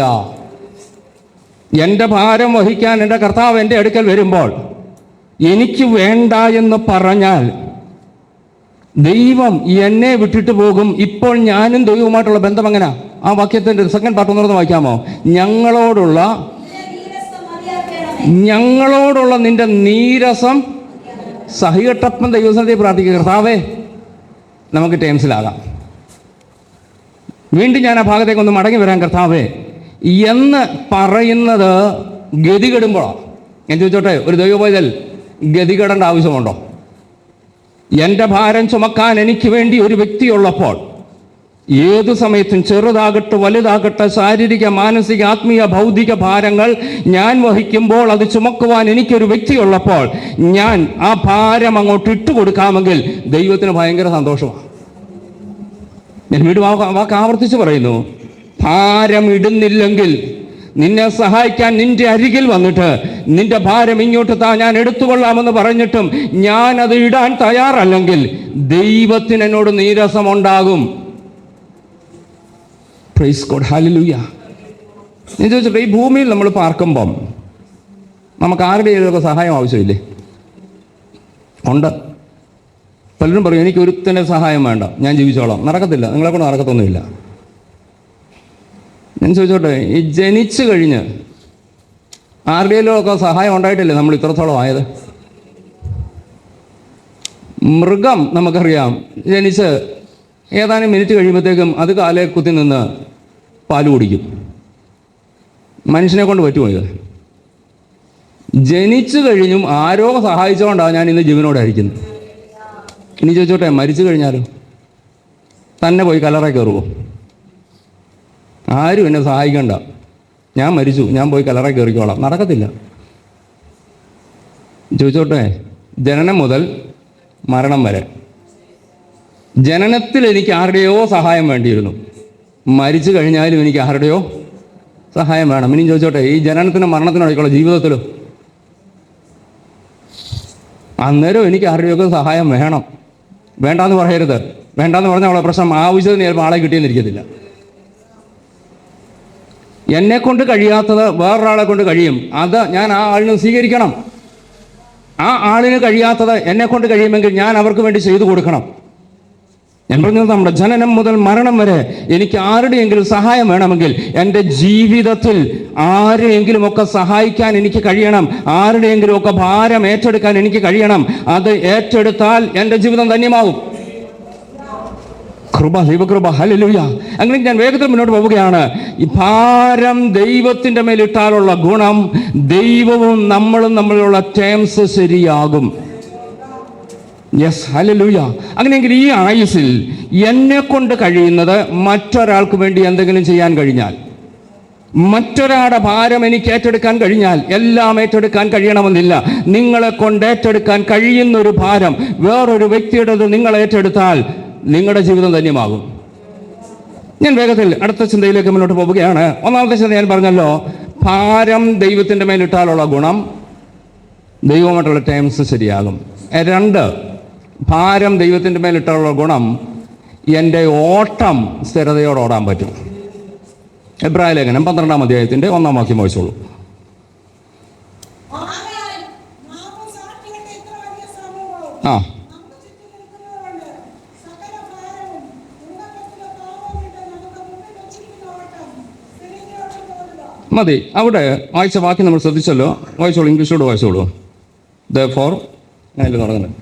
എൻ്റെ ഭാരം വഹിക്കാൻ എൻ്റെ കർത്താവ് എൻ്റെ അടുക്കൽ വരുമ്പോൾ എനിക്ക് വേണ്ട എന്ന് പറഞ്ഞാൽ ദൈവം എന്നെ വിട്ടിട്ട് പോകും. ഇപ്പോൾ ഞാനും ദൈവവുമായിട്ടുള്ള ബന്ധം എങ്ങനെയാ? ആ വാക്യത്തിൻ്റെ സെക്കൻഡ് പാർട്ട് ഒന്നുകൂടെ വായിക്കാമോ? ഞങ്ങളോടുള്ള നിന്റെ നീരസം സഹികെട്ടപ്പം ദൈവസന്നിധിയിൽ പ്രാർത്ഥിക്കുക. കർത്താവേ, നമുക്ക് ടേംസിലാകാം. വീണ്ടും ഞാൻ ആ ഭാഗത്തേക്ക് ഒന്ന് മടങ്ങി വരാൻ കർത്താവേ എന്ന് പറയുന്നത് ഗതികെടുമ്പോഴാണ്. ഞാൻ ചോദിച്ചോട്ടെ, ഒരു ദൈവപൈതൽ ഗതികെടേണ്ട ആവശ്യമുണ്ടോ? എൻ്റെ ഭാരം ചുമക്കാൻ എനിക്ക് വേണ്ടി ഒരു വ്യക്തിയുള്ളപ്പോൾ, ഏതു സമയത്തും ചെറുതാകട്ടെ വലുതാകട്ടെ ശാരീരിക മാനസിക ആത്മീയ ഭൗതിക ഭാരങ്ങൾ ഞാൻ വഹിക്കുമ്പോൾ അത് ചുമക്കുവാൻ എനിക്കൊരു വ്യക്തിയുള്ളപ്പോൾ ഞാൻ ആ ഭാരം അങ്ങോട്ട് ഇട്ടുകൊടുക്കാമെങ്കിൽ ദൈവത്തിന് ഭയങ്കര സന്തോഷമാണ്. ഞാൻ വീണ്ടും വാക്ക് ആവർത്തിച്ച് പറയുന്നു, ഭാരം ഇടുന്നില്ലെങ്കിൽ നിന്നെ സഹായിക്കാൻ നിന്റെ അരികിൽ വന്നിട്ട് നിന്റെ ഭാരം ഇങ്ങോട്ട് ഞാൻ എടുത്തുകൊള്ളാമെന്ന് പറഞ്ഞിട്ടും ഞാൻ അത് ഇടാൻ തയ്യാറല്ലെങ്കിൽ ദൈവത്തിന് എന്നോട് നീരസമുണ്ടാകും. Praise God, hallelujah. ഞാൻ ചോദിച്ചിട്ട്, ഈ ഭൂമിയിൽ നമ്മൾ പാർക്കുമ്പം നമുക്ക് ആരുടെയൊക്കെ സഹായം ആവശ്യമില്ലേ? ഉണ്ട്. പലരും പറയും എനിക്ക് ഒരുത്തൻ്റെ സഹായം വേണ്ട, ഞാൻ ജീവിച്ചോളാം. നടക്കത്തില്ല, നിങ്ങളെ കൊണ്ട് നടക്കത്തൊന്നുമില്ല. ഞാൻ ചോദിച്ചോട്ടെ, ഈ ജനിച്ചു കഴിഞ്ഞ് ആരുടെയെങ്കിലും ഒക്കെ സഹായം ഉണ്ടായിട്ടില്ലേ നമ്മൾ ഇത്രത്തോളം ആയത്? മൃഗം നമുക്കറിയാം, ജനിച്ച് ഏതാനും മിനിറ്റ് കഴിയുമ്പോഴത്തേക്കും അത് കാലേ കുത്തി നിന്ന് പാല് കുടിക്കും. മനുഷ്യനെ കൊണ്ട് പറ്റുമോ ഇത്? ജനിച്ചു കഴിഞ്ഞും ആരോ സഹായിച്ചുകൊണ്ടാണ് ഞാൻ ഇന്ന് ജീവനോടായിരിക്കുന്നത്. ഇനി ചോദിച്ചോട്ടെ, മരിച്ചു കഴിഞ്ഞാലോ? തന്നെ പോയി കല്ലറ കയറുമോ? ആരും എന്നെ സഹായിക്കണ്ട, ഞാൻ മരിച്ചു, ഞാൻ പോയി കല്ലറ കയറിക്കോളാം. നടക്കത്തില്ല. ചോദിച്ചോട്ടെ, ജനനം മുതൽ മരണം വരെ ജനനത്തിൽ എനിക്ക് ആരുടെയോ സഹായം വേണ്ടിയിരുന്നു, മരിച്ചു കഴിഞ്ഞാലും എനിക്ക് ആരുടെയോ സഹായം വേണം. ഇനിയും ചോദിച്ചോട്ടെ, ഈ ജനനത്തിനും മരണത്തിനോടൊക്കെയുള്ള ജീവിതത്തിലോ അന്നേരം എനിക്ക് ആരുടെയൊക്കെ സഹായം വേണം. വേണ്ടാന്ന് പറയരുത്. വേണ്ടാന്ന് പറഞ്ഞാൽ അവളെ പ്രശ്നം ആവശ്യത്തിന് ചിലപ്പോൾ ആളെ കിട്ടിയെന്നിരിക്കത്തില്ല. എന്നെ കൊണ്ട് കഴിയാത്തത് വേറൊരാളെ കൊണ്ട് കഴിയും, അത് ഞാൻ ആ ആളിന് സ്വീകരിക്കണം. ആ ആളിന് കഴിയാത്തത് എന്നെ കൊണ്ട് കഴിയുമെങ്കിൽ ഞാൻ അവർക്ക് വേണ്ടി ചെയ്തു കൊടുക്കണം. ഞാൻ പറഞ്ഞത്, നമ്മുടെ ജനനം മുതൽ മരണം വരെ എനിക്ക് ആരുടെയെങ്കിലും സഹായം വേണമെങ്കിൽ എൻ്റെ ജീവിതത്തിൽ ആരെയെങ്കിലും ഒക്കെ സഹായിക്കാൻ എനിക്ക് കഴിയണം, ആരുടെയെങ്കിലും ഒക്കെ ഭാരം ഏറ്റെടുക്കാൻ എനിക്ക് കഴിയണം. അത് ഏറ്റെടുത്താൽ എൻ്റെ ജീവിതം ധന്യമാവും. കൃപ, ദൈവകൃപ, ഹല്ലേലൂയ. അങ്ങനെ ഞാൻ വേഗത്തിൽ മുന്നോട്ട് പോവുകയാണ്. ഈ ഭാരം ദൈവത്തിൻ്റെ മേലിട്ടാലുള്ള ഗുണം, ദൈവവും നമ്മളും തമ്മിലുള്ള ടേംസ് ശരിയാകും. Yes, hallelujah. അങ്ങനെയെങ്കിൽ ഈ ആയുസ്സിൽ എന്നെ കൊണ്ട് കഴിയുന്നത് മറ്റൊരാൾക്ക് വേണ്ടി എന്തെങ്കിലും ചെയ്യാൻ കഴിഞ്ഞാൽ, മറ്റൊരാളുടെ ഭാരം എനിക്ക് ഏറ്റെടുക്കാൻ കഴിഞ്ഞാൽ, എല്ലാം ഏറ്റെടുക്കാൻ കഴിയണമെന്നില്ല. നിങ്ങളെ കൊണ്ട് ഏറ്റെടുക്കാൻ കഴിയുന്നൊരു ഭാരം വേറൊരു വ്യക്തിയുടേത് നിങ്ങൾ ഏറ്റെടുത്താൽ നിങ്ങളുടെ ജീവിതം ധന്യമാകും. ഞാൻ വേഗത്തിൽ അടുത്ത ചിന്തയിലേക്ക് മുന്നോട്ട് പോവുകയാണ്. ഒന്നാമത്തെ ചിന്ത ഞാൻ പറഞ്ഞല്ലോ, ഭാരം ദൈവത്തിൻ്റെ മേലിട്ടാലുള്ള ഗുണം, ദൈവമായിട്ടുള്ള ടേംസ് ശരിയാകും. 2, ഭാരം ദൈവത്തിൻ്റെ മേലിട്ടാലുള്ള ഗുണം, എൻ്റെ ഓട്ടം സ്ഥിരതയോടെ ഓടാൻ പറ്റും. എബ്രായ ലേഖനം 12-ാം അധ്യായത്തിൻ്റെ 1-ാം വാക്യം വായിച്ചോളൂ. ആ മതി. അവിടെ വായിച്ച വാക്യം നമ്മൾ ശ്രദ്ധിച്ചല്ലോ. വായിച്ചോളൂ, ഇംഗ്ലീഷോട് വായിച്ചോളൂ. Therefore, ഞാനല്ലേ തുടങ്ങുന്നത്.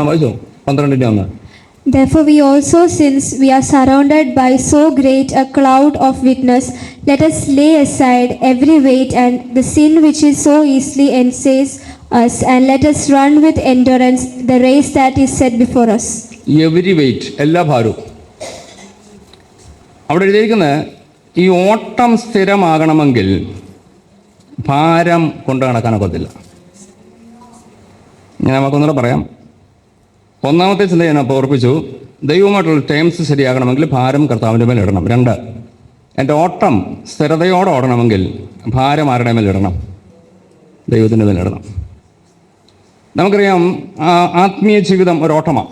വായിച്ചോ 12-ന്റെ 1. Therefore we also, since we are surrounded by so great a cloud of witness, let us lay aside every weight and the sin which is so easily ensnares us, and let us run with endurance the race that is set before us. Every weight, എല്ലാ ഭാരവും. അവിടെ എഴുതിയിരിക്കുന്നത്, ഈ ഓട്ടം സ്ഥിരമാകണമെങ്കിൽ ഭാരം കൊണ്ട് നടക്കാനൊക്കത്തില്ല. ഞാൻ നമുക്കൊന്നുകൂടെ പറയാം. 1-ാമത്തെ ചിന്ത ഞാൻ അപ്പോൾ ഓർപ്പിച്ചു. ദൈവമായിട്ടുള്ള ടേംസ് ശരിയാകണമെങ്കിൽ ഭാരം കർത്താവിൻ്റെ മേൽ ഇടണം. 2, എൻ്റെ ഓട്ടം സ്ഥിരതയോടെ ഓടണമെങ്കിൽ ഭാരം ആരുടെ മേൽ ഇടണം? ദൈവത്തിൻ്റെ മേൽ ഇടണം. നമുക്കറിയാം, ആത്മീയ ജീവിതം ഒരോട്ടമാണ്,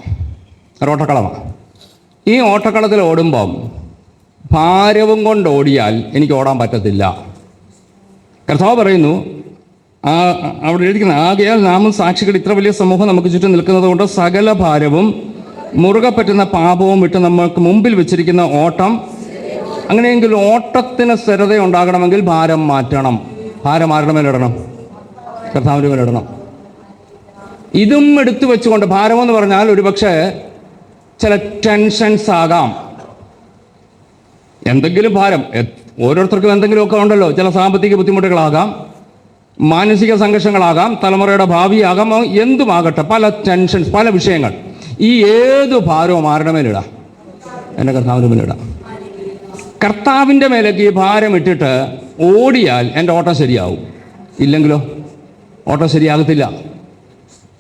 ഒരോട്ടക്കളമാണ്. ഈ ഓട്ടക്കളത്തിൽ ഓടുമ്പം ഭാരവും കൊണ്ട് ഓടിയാൽ എനിക്ക് ഓടാൻ പറ്റത്തില്ല. കർത്താവ് പറയുന്നു, അവിടെ എഴുതിക്കുന്ന, ആകയാൽ നാമും സാക്ഷികൾ ഇത്ര വലിയ സമൂഹം നമുക്ക് ചുറ്റും നിൽക്കുന്നത് കൊണ്ട് സകല ഭാരവും മുറുകെ പറ്റുന്ന പാപവും വിട്ട് നമുക്ക് മുമ്പിൽ വെച്ചിരിക്കുന്ന ഓട്ടം. അങ്ങനെയെങ്കിൽ ഓട്ടത്തിന് സ്ഥിരത ഉണ്ടാകണമെങ്കിൽ ഭാരം മാറ്റണം. ഭാരം ആരുടെ മേലിടണം? കർത്താവിൻ്റെ മേലിടണം. ഇതും എടുത്തു വെച്ചുകൊണ്ട്, ഭാരമെന്ന് പറഞ്ഞാൽ ഒരുപക്ഷെ ചില ടെൻഷൻസ് ആകാം, എന്തെങ്കിലും ഭാരം. ഓരോരുത്തർക്കും എന്തെങ്കിലുമൊക്കെ ഉണ്ടല്ലോ. ചില സാമ്പത്തിക ബുദ്ധിമുട്ടുകളാകാം, മാനസിക സംഘർഷങ്ങളാകാം, തലമുറയുടെ ഭാവിയാകാം, എന്തുമാകട്ടെ, പല ടെൻഷൻസ്, പല വിഷയങ്ങൾ. ഈ ഏത് ഭാരവും ആരുടെ മേലിടാം? എൻ്റെ കർത്താവിൻ്റെ മേലിടാം. കർത്താവിൻ്റെ മേലേക്ക് ഈ ഭാരം ഇട്ടിട്ട് ഓടിയാൽ എൻ്റെ ഓട്ടം ശരിയാവും. ഇല്ലെങ്കിലോ ഓട്ടം ശരിയാകത്തില്ല.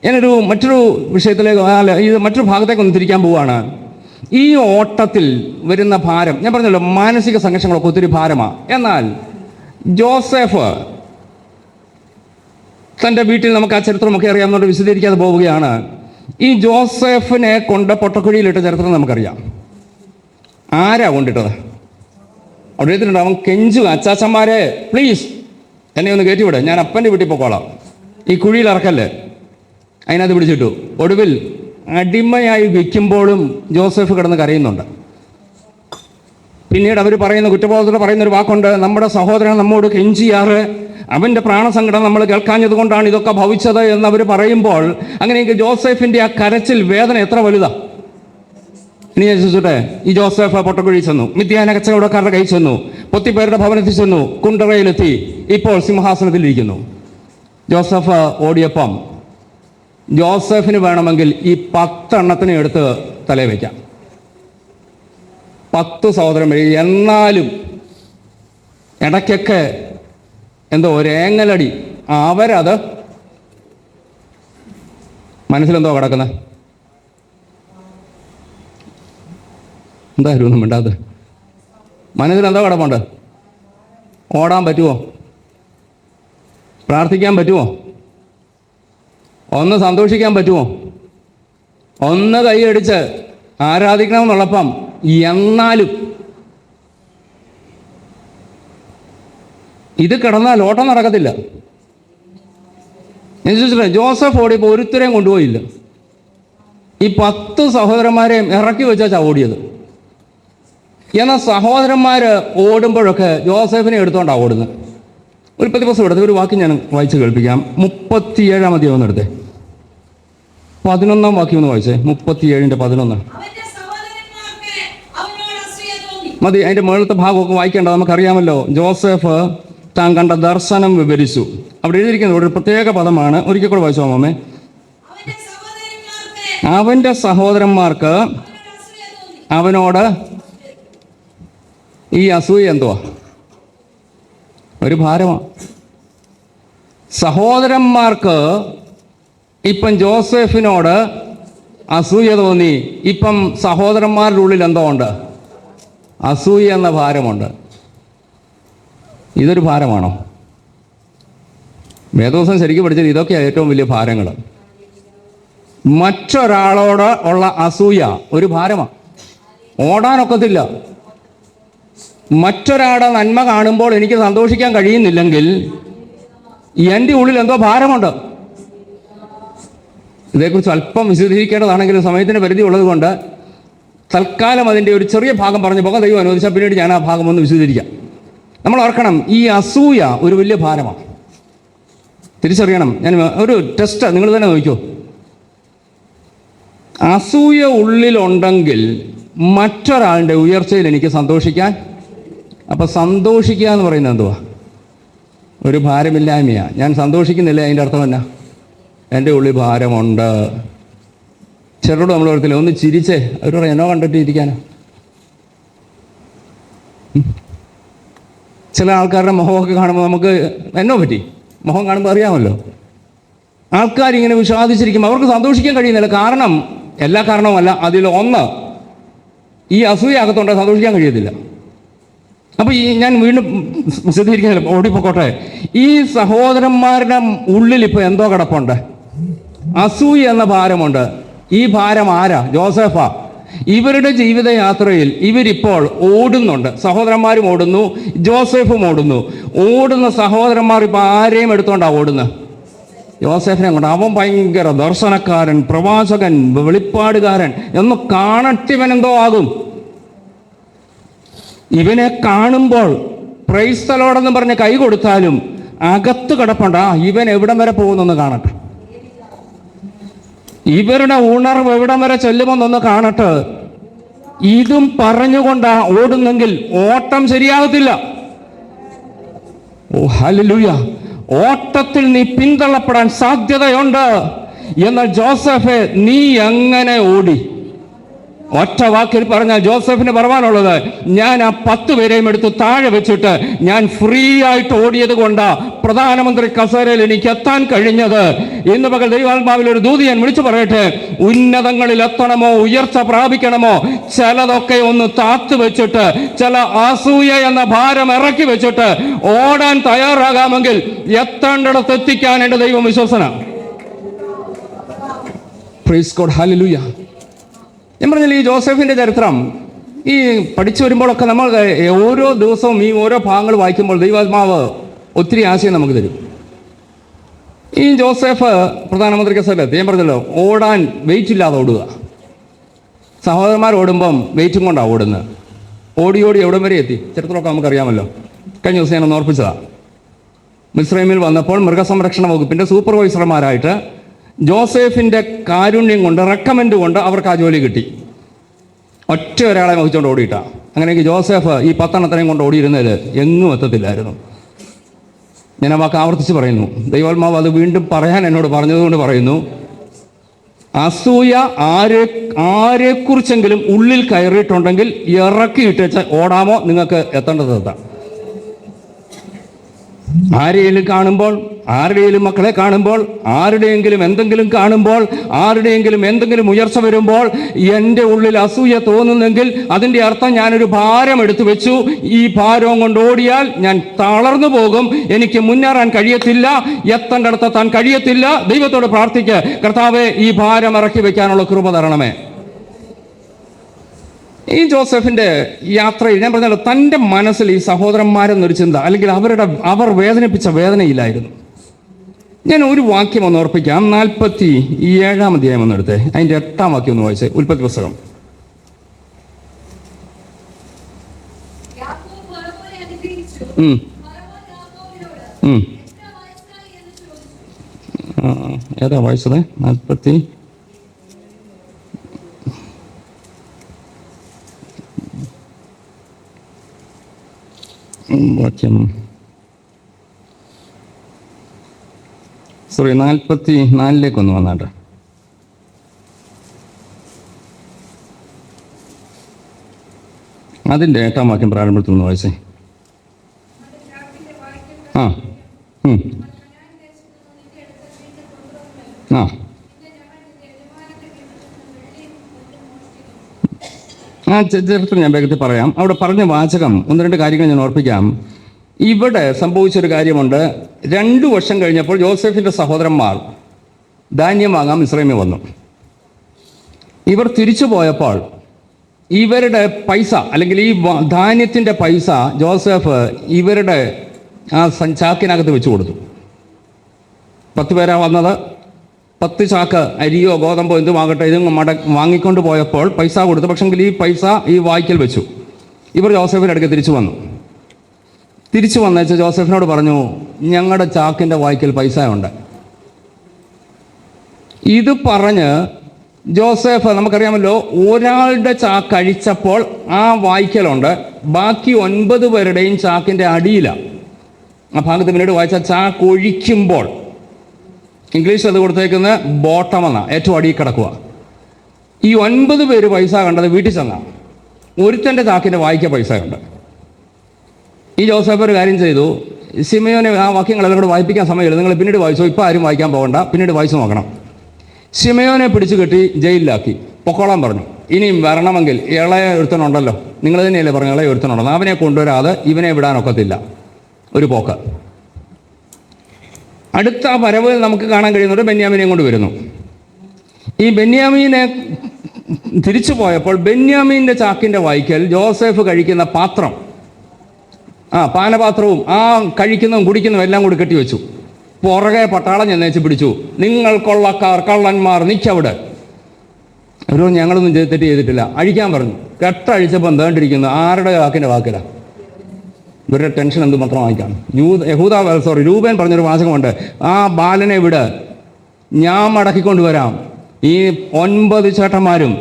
ഞാനൊരു മറ്റൊരു വിഷയത്തിലേക്ക്, ഇത് മറ്റൊരു ഭാഗത്തേക്ക് ഒന്ന് തിരിക്കാൻ പോവുകയാണ്. ഈ ഓട്ടത്തിൽ വരുന്ന ഭാരം, ഞാൻ പറഞ്ഞല്ലോ, മാനസിക സംഘർഷങ്ങളൊക്കെ ഒത്തിരി ഭാരമാണ്. എന്നാൽ ജോസഫ് തൻ്റെ വീട്ടിൽ, നമുക്ക് ആ ചരിത്രമൊക്കെ അറിയാവുന്നതുകൊണ്ട് വിശദീകരിക്കാതെ പോവുകയാണ്. ഈ ജോസഫിനെ കൊണ്ട് പൊട്ടക്കുഴിയിലിട്ട ചരിത്രം നമുക്കറിയാം. ആരാ കൊണ്ടിട്ടത്? അവിടെ എഴുതിയിട്ടുണ്ട്, അവൻ കെഞ്ചു, അച്ചാച്ചന്മാരെ പ്ലീസ് എന്നെ ഒന്ന് കയറ്റിവിട്, ഞാൻ അപ്പൻ്റെ വീട്ടിൽ പോക്കോളാം, ഈ കുഴിയിൽ ഇറക്കല്ലേ. അതിനകത്ത് പിടിച്ചിട്ടു. ഒടുവിൽ അടിമയായി വിൽക്കുമ്പോഴും ജോസഫ് കിടന്ന് കരയുന്നുണ്ട്. പിന്നീട് അവർ പറയുന്ന, കുറ്റബോധത്തോടെ പറയുന്നൊരു വാക്കുണ്ട്, നമ്മുടെ സഹോദരൻ നമ്മോട് കെഞ്ചിയാറ്, അവൻ്റെ പ്രാണസങ്കടം നമ്മൾ കേൾക്കാഞ്ഞത് കൊണ്ടാണ് ഇതൊക്കെ ഭവിച്ചത് എന്നവർ പറയുമ്പോൾ, അങ്ങനെയെങ്കിൽ ജോസഫിൻ്റെ ആ കരച്ചിൽ, വേദന എത്ര വലുതാണ്. ഇനി ഞാൻ ചോദിച്ചോട്ടെ, ഈ ജോസഫ് പൊട്ടക്കുഴി ചെന്നു, മിദ്യാന കച്ചവടക്കാരുടെ കൈ ചെന്നു, പൊത്തിപ്പേരുടെ ഭവനത്തിൽ ചെന്നു, കുണ്ടറയിലെത്തി, ഇപ്പോൾ സിംഹാസനത്തിലിരിക്കുന്നു. ജോസഫ് ഓടിയപ്പം ജോസഫിന് വേണമെങ്കിൽ ഈ 10 എണ്ണത്തിനെ എടുത്ത് തലയിൽ വയ്ക്കാം. 10 സഹോദരന്മാർ. എന്നാലും ഇടയ്ക്കൊക്കെ എന്തോ ഒരേങ്ങലടി, അവരത് മനസ്സിലെന്തോ കിടക്കുന്നത്. എന്തായാലും ഒന്നും മിണ്ടാതെ, മനസ്സിലെന്തോ കിടപ്പുണ്ട്. ഓടാൻ പറ്റുമോ? പ്രാർത്ഥിക്കാൻ പറ്റുമോ? ഒന്ന് സന്തോഷിക്കാൻ പറ്റുമോ? ഒന്ന് കൈയടിച്ച് ആരാധിക്കണമെന്നുള്ളപ്പം, എന്നാലും ഇത് കിടന്നാൽ ഓട്ടം നടക്കത്തില്ല. ഞാൻ ചോദിച്ചിട്ട്, ജോസഫ് ഓടിയപ്പോൾ ഒരുത്തരെയും കൊണ്ടുപോയില്ല. ഈ 10 സഹോദരന്മാരെയും ഇറക്കി വെച്ചാ ഓടിയത്. എന്നാൽ സഹോദരന്മാർ ഓടുമ്പോഴൊക്കെ ജോസഫിനെ എടുത്തോണ്ടാണ് ഓടുന്നത്. ഒരു പ്രതിപസം എടുത്ത് ഒരു വാക്യം ഞാൻ വായിച്ച് കേൾപ്പിക്കാം. 37-ാം അധ്യായം ഒന്ന് എടുത്തേ. 11-ാം വാക്യം ഒന്ന് വായിച്ചേ. 37-11 മതി. അതിൻ്റെ മുകളിലത്തെ ഭാഗമൊക്കെ വായിക്കേണ്ട, നമുക്കറിയാമല്ലോ. ജോസഫ് താൻ കണ്ട ദർശനം വിവരിച്ചു. അവിടെ എഴുതിയിരിക്കുന്നത് ഒരു പ്രത്യേക പദമാണ്. ഒരിക്കൽ കൂടെ വായിച്ചോ മാമേ. അവൻ്റെ സഹോദരന്മാർക്ക് അവനോട് ഈ അസൂയ എന്തുവാ? ഒരു ഭാരമാണ്. സഹോദരന്മാർക്ക് ഇപ്പം ജോസഫിനോട് അസൂയ തോന്നി. ഇപ്പം സഹോദരന്മാരുടെ ഉള്ളിൽ എന്തോ ഉണ്ട്? അസൂയ എന്ന ഭാരമുണ്ട്. ഇതൊരു ഭാരമാണോ? വേദോസം ശരിക്കും പഠിച്ചത് ഇതൊക്കെയാണ് ഏറ്റവും വലിയ ഭാരങ്ങൾ. മറ്റൊരാളോട് ഉള്ള അസൂയ ഒരു ഭാരമാണ്. ഓടാനൊക്കത്തില്ല. മറ്റൊരാളുടെ നന്മ കാണുമ്പോൾ എനിക്ക് സന്തോഷിക്കാൻ കഴിയുന്നില്ലെങ്കിൽ എൻ്റെ ഉള്ളിൽ എന്തോ ഭാരമുണ്ട്. ഇതേക്കുറിച്ച് അല്പം വിശദീകരിക്കേണ്ടതാണെങ്കിലും സമയത്തിന് പരിധി ഉള്ളത് കൊണ്ട് തൽക്കാലം അതിൻ്റെ ഒരു ചെറിയ ഭാഗം പറഞ്ഞു പോകാൻ ദൈവം അനുവദിച്ചാൽ പിന്നീട് ഞാൻ ആ ഭാഗം ഒന്ന് വിശദീകരിക്കാം. നമ്മൾ ഓർക്കണം, ഈ അസൂയ ഒരു വലിയ ഭാരമാണ്. തിരിച്ചറിയണം. ഞാൻ ഒരു ടെസ്റ്റ് നിങ്ങൾ തന്നെ നോക്കിക്കോ. അസൂയ ഉള്ളിലുണ്ടെങ്കിൽ മറ്റൊരാളുടെ ഉയർച്ചയിൽ എനിക്ക് സന്തോഷിക്കാൻ, അപ്പം സന്തോഷിക്കുക എന്ന് പറയുന്നത് എന്തുവാ? ഒരു ഭാരമില്ലായ്മയാണ്. ഞാൻ സന്തോഷിക്കുന്നില്ല, അതിൻ്റെ അർത്ഥം എന്നാ? എൻ്റെ ഉള്ളിൽ ഭാരമുണ്ട്. ചിലരോട് നമ്മൾ പറയത്തില്ല, ഒന്ന് ചിരിച്ചേ, അവരോട് എന്നോ കണ്ടിട്ട് ഇരിക്കാനോ. ചില ആൾക്കാരുടെ മുഖമൊക്കെ കാണുമ്പോൾ നമുക്ക് എന്നോ പറ്റി, മുഖം കാണുമ്പോൾ അറിയാമല്ലോ. ആൾക്കാരിങ്ങനെ വിഷാദിച്ചിരിക്കുമ്പോൾ അവർക്ക് സന്തോഷിക്കാൻ കഴിയുന്നില്ല. കാരണം, എല്ലാ കാരണവുമല്ല, അതിലൊന്ന് ഈ അസൂയ അകത്തുണ്ട്, സന്തോഷിക്കാൻ കഴിയത്തില്ല. അപ്പോൾ ഈ ഞാൻ വീണ്ടും വിശദീകരിക്കുന്നില്ല, ഓടിപ്പോട്ടെ. ഈ സഹോദരന്മാരുടെ ഉള്ളിൽ ഇപ്പോൾ എന്തോ കിടപ്പുണ്ട്? അസൂയ എന്ന ഭാരമുണ്ട്. ഈ ഭാരം ആരാ? ജോസഫാ. ഇവരുടെ ജീവിതയാത്രയിൽ ഇവരിപ്പോൾ ഓടുന്നുണ്ട്. സഹോദരന്മാരും ഓടുന്നു, ജോസഫും ഓടുന്നു. ഓടുന്ന സഹോദരന്മാർ ഇപ്പോൾ ആരെയും എടുത്തോണ്ടാണ് ഓടുന്നത്? യോസേഫിനെ കൊണ്ട്. അവൻ ഭയങ്കര ദർശനക്കാരൻ, പ്രവാചകൻ, വെളിപ്പാടുകാരൻ എന്ന് കാണട്ടിവനെന്തോ ആകും. ഇവനെ കാണുമ്പോൾ പ്രൈസ് ദി ലോർഡ് എന്ന് പറഞ്ഞ് കൈ കൊടുത്താലും അകത്ത് കിടപ്പുണ്ട്, ഇവൻ എവിടം വരെ പോകുന്നൊന്ന് കാണട്ടെ, ഇവരുടെ ഉണർവ് എവിടം വരെ ചെല്ലുമെന്നൊന്ന് കാണട്ടെ. ഇതും പറഞ്ഞുകൊണ്ടാ ഓടുന്നെങ്കിൽ ഓട്ടം ശരിയാകത്തില്ല. ഓ ഹല്ലേലൂയ. ഓട്ടത്തിൽ നീ പിന്തള്ളപ്പെടാൻ സാധ്യതയുണ്ട്. എന്നാൽ ജോസഫേ, നീ എങ്ങനെ ഓടി? ഒറ്റ വാക്കിൽ പറഞ്ഞാൽ ജോസഫിന് പറയാനുള്ളത്, ഞാൻ ആ 10 പേരെയും എടുത്ത് താഴെ വെച്ചിട്ട് ഞാൻ ഫ്രീ ആയിട്ട് ഓടിയത് കൊണ്ടാ പ്രധാനമന്ത്രി കസേരയിൽ എനിക്ക് എത്താൻ കഴിഞ്ഞത്. ഇന്ന് പകൽ ദൈവാത്മാവിൽ ഒരു ദൂതി ഞാൻ വിളിച്ചു പറയട്ടെ, ഉന്നതങ്ങളിൽ എത്തണമോ, ഉയർച്ച പ്രാപിക്കണമോ, ചിലതൊക്കെ ഒന്ന് താത്തു വെച്ചിട്ട്, ചില അസൂയ എന്ന ഭാരം ഇറക്കി വെച്ചിട്ട് ഓടാൻ തയ്യാറാകാമെങ്കിൽ എത്തേണ്ടിടത്ത് എത്തിക്കാൻ എൻ്റെ ദൈവം വിശ്വസനാണ്. Praise God, hallelujah. ഞാൻ പറഞ്ഞില്ല, ഈ ജോസഫിൻ്റെ ചരിത്രം ഈ പഠിച്ചു വരുമ്പോഴൊക്കെ നമ്മൾ ഓരോ ദിവസവും ഈ ഓരോ ഭാഗങ്ങൾ വായിക്കുമ്പോൾ ദൈവാത്മാവ് ഒത്തിരി ആശയം നമുക്ക് തരും. ഈ ജോസഫ് പ്രധാനമന്ത്രി കസേരയിലെത്തി. ഞാൻ പറഞ്ഞല്ലോ, ഓടാൻ വെയിറ്റ് ഇല്ലാതെ ഓടുക. സഹോദരന്മാർ ഓടുമ്പം വെയിറ്റും കൊണ്ടാണ് ഓടുന്നത്. ഓടി ഓടി എവിടം വരെ എത്തി? ചരിത്രമൊക്കെ നമുക്കറിയാമല്ലോ. കഴിഞ്ഞ ദിവസം ഞാനൊന്ന് ഓർപ്പിച്ചതാണ്. മിസ്രൈമിൽ വന്നപ്പോൾ മൃഗസംരക്ഷണ വകുപ്പിൻ്റെ സൂപ്പർവൈസർമാരായിട്ട് ജോസഫിൻ്റെ കാരുണ്യം കൊണ്ട്, റെക്കമെൻഡ് കൊണ്ട് അവർക്ക് ആ ജോലി കിട്ടി. ഒറ്റ ഒരാളെ വഹിച്ചുകൊണ്ട് ഓടിയിട്ടാണ്. അങ്ങനെയെങ്കിൽ ജോസഫ് ഈ 10 എണ്ണത്തിനെയും കൊണ്ട് ഓടിയിരുന്നതിൽ എങ്ങും എത്തത്തില്ലായിരുന്നു. ഞാൻ ആ വാക്ക് ആവർത്തിച്ച് പറയുന്നു. ദൈവാത്മാവ് അത് വീണ്ടും പറയാൻ എന്നോട് പറഞ്ഞതുകൊണ്ട് പറയുന്നു. അസൂയ ആരെക്കുറിച്ചെങ്കിലും ഉള്ളിൽ കയറിയിട്ടുണ്ടെങ്കിൽ ഇറക്കിയിട്ടേച്ച് ഓടാമോ, നിങ്ങൾക്ക് എത്തേണ്ടത് എത്താം. ആരെയെങ്കിലും കാണുമ്പോൾ, ആരുടെയെങ്കിലും മക്കളെ കാണുമ്പോൾ, ആരുടെയെങ്കിലും എന്തെങ്കിലും കാണുമ്പോൾ, ആരുടെയെങ്കിലും എന്തെങ്കിലും ഉയർച്ച വരുമ്പോൾ എൻ്റെ ഉള്ളിൽ അസൂയ തോന്നുന്നെങ്കിൽ അതിൻ്റെ അർത്ഥം ഞാനൊരു ഭാരം എടുത്തു വെച്ചു. ഈ ഭാരവും കൊണ്ട് ഓടിയാൽ ഞാൻ തളർന്നു പോകും, എനിക്ക് മുന്നേറാൻ കഴിയത്തില്ല, എത്തേണ്ടടുത്ത് എത്താൻ കഴിയത്തില്ല. ദൈവത്തോട് പ്രാർത്ഥിക്കുക, കർത്താവേ, ഈ ഭാരം ഇറക്കി വെക്കാനുള്ള കൃപ തരണമേ. ഈ ജോസഫിൻ്റെ യാത്രയിൽ ഞാൻ പറഞ്ഞല്ലോ, തൻ്റെ മനസ്സിൽ ഈ സഹോദരന്മാരെന്നൊരു ചിന്ത, അല്ലെങ്കിൽ അവർ വേദനിപ്പിച്ച വേദനയില്ലായിരുന്നു. ഞാൻ ഒരു വാക്യം ഒന്ന് ഓർപ്പിക്കാം. 47 അധ്യായം ഒന്നെടുത്തേ, അതിൻ്റെ 8 വാക്യം ഒന്ന് വായിച്ചേ. ഉൽപ്പത്തി പുസ്തകം. ഏതാ വായിച്ചത്? 40 വാക്യം, 44 വന്നാട്ടെ. അതിൻ്റെ 8 വാക്യം പ്രാരംഭത്തിൽ നിന്ന് വായിച്ചേ. ചരിത്രം ഞാൻ വേഗത്തിൽ പറയാം. അവിടെ പറഞ്ഞ വാചകം 1-2 കാര്യങ്ങൾ ഞാൻ ഓർപ്പിക്കാം. ഇവിടെ സംഭവിച്ചൊരു കാര്യമുണ്ട്. 2 വർഷം കഴിഞ്ഞപ്പോൾ യോസേഫിൻ്റെ സഹോദരന്മാർ ധാന്യം വാങ്ങാൻ മിസ്രൈമിൽ വന്നു. ഇവർ തിരിച്ചു പോയപ്പോൾ ഇവരുടെ പൈസ, അല്ലെങ്കിൽ ഈ ധാന്യത്തിൻ്റെ പൈസ ജോസഫ് ഇവരുടെ ആ ചാക്കിനകത്ത് വെച്ച് കൊടുത്തു. 10 പേരാ വന്നത്. 10 ചാക്ക് അരിയോ ഗോതമ്പോ എന്തുമാകട്ടെ ഇത് വാങ്ങിക്കൊണ്ട് പോയപ്പോൾ പൈസ കൊടുത്തു. പക്ഷെങ്കിൽ ഈ പൈസ ഈ വായ്ക്കൽ വെച്ചു. ഇവർ ജോസഫിൻ്റെ അടുത്ത് തിരിച്ചു വന്നേച്ച് ജോസഫിനോട് പറഞ്ഞു, ഞങ്ങളുടെ ചാക്കിൻ്റെ വായ്ക്കൽ പൈസ ഉണ്ട്. ഇത് പറഞ്ഞ് ജോസഫ്, നമുക്കറിയാമല്ലോ, ഒരാളുടെ ചാക്ക് അഴിച്ചപ്പോൾ ആ വായ്ക്കലുണ്ട്, ബാക്കി 9 പേരുടെയും ചാക്കിൻ്റെ അടിയിലാണ്. ആ ഭാഗത്ത് പിന്നീട് വായിച്ച ചാക്ക് ഒഴിക്കുമ്പോൾ, ഇംഗ്ലീഷിൽ അത് കൊടുത്തേക്കുന്ന ബോട്ടം എന്നാണ്, ഏറ്റവും അടിയിൽ കിടക്കുക. ഈ 9 പേര് പൈസ കണ്ടത് വീട്ടിൽ ചെന്നാണ്. ഒരുത്തൻ്റെ ചാക്കിൻ്റെ വായിക്ക പൈസ ഉണ്ട്. ഈ ജോസഫ് ഒരു കാര്യം ചെയ്തു, ശിമയോനെ ആ വാക്യങ്ങളെല്ലാം കൂടെ വായിപ്പിക്കാൻ സമയമില്ല, നിങ്ങൾ പിന്നീട് വായിച്ചോ, ഇപ്പോൾ ആരും വായിക്കാൻ പോകണ്ട, പിന്നീട് വായിച്ചു നോക്കണം. ശിമയോനെ പിടിച്ചു കെട്ടി ജയിലിലാക്കി, പൊക്കോളാൻ പറഞ്ഞു. ഇനിയും വരണമെങ്കിൽ ഇളയ ഒരുത്തനുണ്ടല്ലോ, നിങ്ങൾ തന്നെയല്ലേ പറഞ്ഞു ഇളയ ഒരുത്തനുണ്ടല്ലോ, അവനെ കൊണ്ടുവരാതെ ഇവനെ വിടാനൊക്കത്തില്ല, ഒരു പോക്ക്. അടുത്ത വരവ് നമുക്ക് കാണാൻ കഴിയുന്നത് ബെന്യാമീനെയും കൊണ്ട് വരുന്നു. ഈ ബെന്യാമീനെ തിരിച്ചു പോയപ്പോൾ ബെന്യാമീൻ്റെ ചാക്കിൻ്റെ വായ്ക്കൽ ജോസഫ് കഴിക്കുന്ന പാത്രം, പാനപാത്രവും ആ കഴിക്കുന്നതും കുടിക്കുന്നതും എല്ലാം കൂടി കെട്ടിവെച്ചു. പുറകെ പട്ടാളം ചെന്നേച്ച് പിടിച്ചു. നിങ്ങൾ കൊള്ളക്കാർ, കള്ളന്മാർ, നിൽക്കവിടെ. ഒരു ഞങ്ങളൊന്നും തെറ്റ് ചെയ്തിട്ടില്ല, അഴിക്കാൻ പറഞ്ഞു. കെട്ടഴിച്ചപ്പോൾ എന്താണ്ടിരിക്കുന്നു, ആരുടെ വാക്കിൻ്റെ വാക്കിലാണ്. ഇവരുടെ ടെൻഷൻ എന്തുമാത്രം വായിക്കാം. രൂപൻ പറഞ്ഞൊരു വാചകമുണ്ട്, ആ ബാലനെ വിട്, ഞാൻ മടക്കിക്കൊണ്ട് വരാം. ഈ 9 ചേട്ടന്മാരും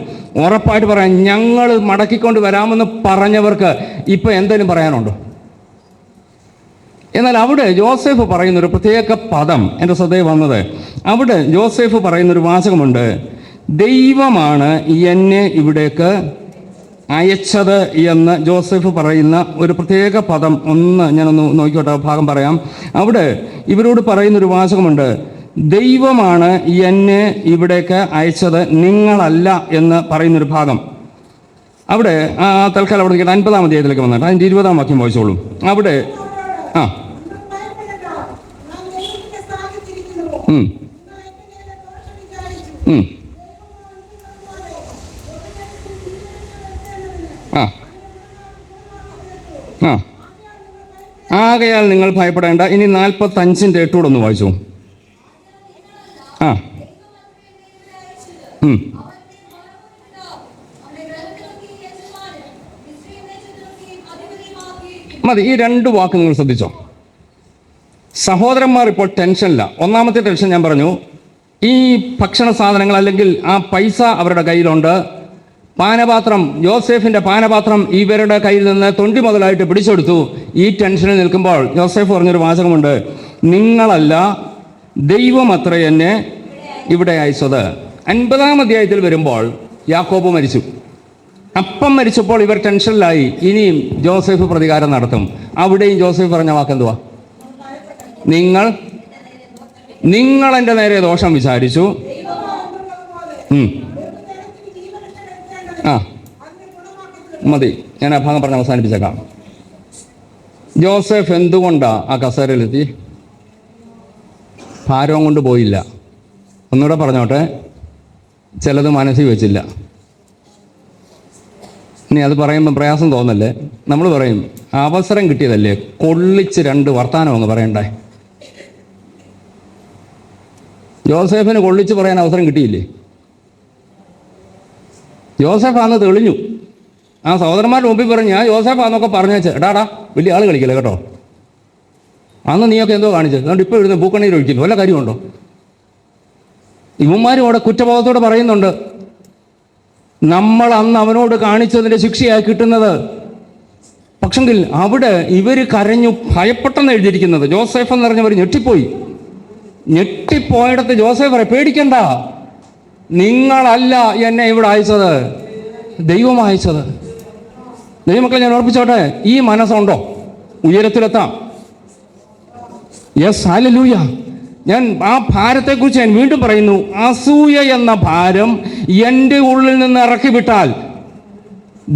ഉറപ്പായിട്ട് പറയാം, ഞങ്ങൾ മടക്കിക്കൊണ്ട് വരാമെന്ന് പറഞ്ഞവർക്ക് ഇപ്പം എന്തെങ്കിലും പറയാനുണ്ടോ? എന്നാൽ അവിടെ ജോസഫ് പറയുന്നൊരു പ്രത്യേക പദം എൻ്റെ ശ്രദ്ധയിൽ വന്നത്, അവിടെ ജോസഫ് പറയുന്നൊരു വാചകമുണ്ട്, ദൈവമാണ് എന്നെ ഇവിടേക്ക് അയച്ചത് എന്ന് ജോസഫ് പറയുന്ന ഒരു പ്രത്യേക പദം. ഞാനൊന്ന് നോക്കിക്കോട്ടെ, ഭാഗം പറയാം. അവിടെ ഇവരോട് പറയുന്നൊരു വാചകമുണ്ട്, ദൈവമാണ് എന്നെ ഇവിടേക്ക് അയച്ചത്, നിങ്ങളല്ല എന്ന് പറയുന്നൊരു ഭാഗം. അവിടെ തൽക്കാലം അവിടെ 50-ാം അധ്യായത്തിലേക്ക് വന്നിട്ട് അതിൻ്റെ 20-ാം വാക്യം വായിച്ചോളൂ. അവിടെ ആകയാൽ നിങ്ങൾ ഭയപ്പെടേണ്ട. ഇനി 45-ന്റെ 8 കൂടെ ഒന്ന് വായിച്ചു. മതി, ഈ 2 വാക്ക് നിങ്ങൾ ശ്രദ്ധിച്ചോ. സഹോദരന്മാർ ഇപ്പോൾ ടെൻഷനില്ല. ഒന്നാമത്തെ ടെൻഷൻ ഞാൻ പറഞ്ഞു, ഈ ഭക്ഷണ സാധനങ്ങൾ അല്ലെങ്കിൽ ആ പൈസ അവരുടെ കയ്യിലുണ്ട്. പാനപാത്രം, യോസേഫിൻ്റെ പാനപാത്രം ഇവരുടെ കയ്യിൽ നിന്ന് തൊണ്ടി മുതലായിട്ട് പിടിച്ചെടുത്തു. ഈ ടെൻഷനിൽ നിൽക്കുമ്പോൾ യോസേഫ് പറഞ്ഞൊരു വാചകമുണ്ട്, നിങ്ങളല്ല ദൈവം അത്ര എന്നെ ഇവിടെ അയച്ചത്. 50-ാം അധ്യായത്തിൽ വരുമ്പോൾ യാക്കോബ് മരിച്ചു. അപ്പം മരിച്ചപ്പോൾ ഇവർ ടെൻഷനിലായി, ഇനിയും ജോസഫ് പ്രതികാരം നടത്തും. അവിടെയും ജോസഫ് പറഞ്ഞ വാക്കെന്തുവാ? നിങ്ങൾ എൻ്റെ നേരെ ദോഷം വിചാരിച്ചു. മതി, ഞാൻ ആ ഭാഗം പറഞ്ഞ് അവസാനിപ്പിച്ചേക്കാം. ജോസഫ് എന്തുകൊണ്ടാ ആ കസേരയിലെത്തി? ഭാരം കൊണ്ട് പോയില്ല. ഒന്നുകൂടെ പറഞ്ഞോട്ടെ, ചിലത് മനസ്സിൽ വെച്ചില്ല. ഇനി അത് പറയുമ്പോൾ പ്രയാസം തോന്നല്ലേ. നമ്മൾ പറയും അവസരം കിട്ടിയതല്ലേ, കൊള്ളിച്ച് 2 വർത്താനം അങ്ങ് പറയണ്ടേ. ജോസഫിന് കൊള്ളിച്ച് പറയാൻ അവസരം കിട്ടിയില്ലേ? ജോസഫ് അന്ന് തെളിഞ്ഞു. ആ സഹോദരന്മാരുടെ മുമ്പിൽ പറഞ്ഞു, ഞാൻ ജോസഫാന്നൊക്കെ പറഞ്ഞേച്ച്, എടാടാ വലിയ ആൾ കളിക്കില്ല കേട്ടോ, അന്ന് നീയൊക്കെ എന്തോ കാണിച്ചത്, അതുകൊണ്ട് ഇപ്പോൾ എഴുതുന്ന പൂക്കണ്ണീർ ഒഴിക്കുന്നു, വല്ല കാര്യമുണ്ടോ? ഇവന്മാരും അവിടെ കുറ്റബോധത്തോടെ പറയുന്നുണ്ട്, നമ്മൾ അന്ന് അവനോട് കാണിച്ചതിൻ്റെ ശിക്ഷയായി കിട്ടുന്നത്. പക്ഷെങ്കിൽ അവിടെ ഇവർ കരഞ്ഞു, ഭയപ്പെട്ടെന്ന് എഴുതിയിരിക്കുന്നത്. ജോസഫ് എന്ന് പറഞ്ഞവർ ഞെട്ടിപ്പോയിടത്ത് ജോസഫ് പറയും, പേടിക്കണ്ട, നിങ്ങളല്ല എന്നെ ഇവിടെ അയച്ചത്, ദൈവം അയച്ചത്. ദൈവമക്കളെ ഞാൻ ഓർപ്പിച്ചോട്ടെ, ഈ മനസ്സുണ്ടോ ഉയരത്തിലെത്താം? Yes, hallelujah. ഞാൻ ആ ഭാരത്തെക്കുറിച്ച് ഞാൻ വീണ്ടും പറയുന്നു, അസൂയ എന്ന ഭാരം എൻ്റെ ഉള്ളിൽ നിന്ന് ഇറക്കി വിട്ടാൽ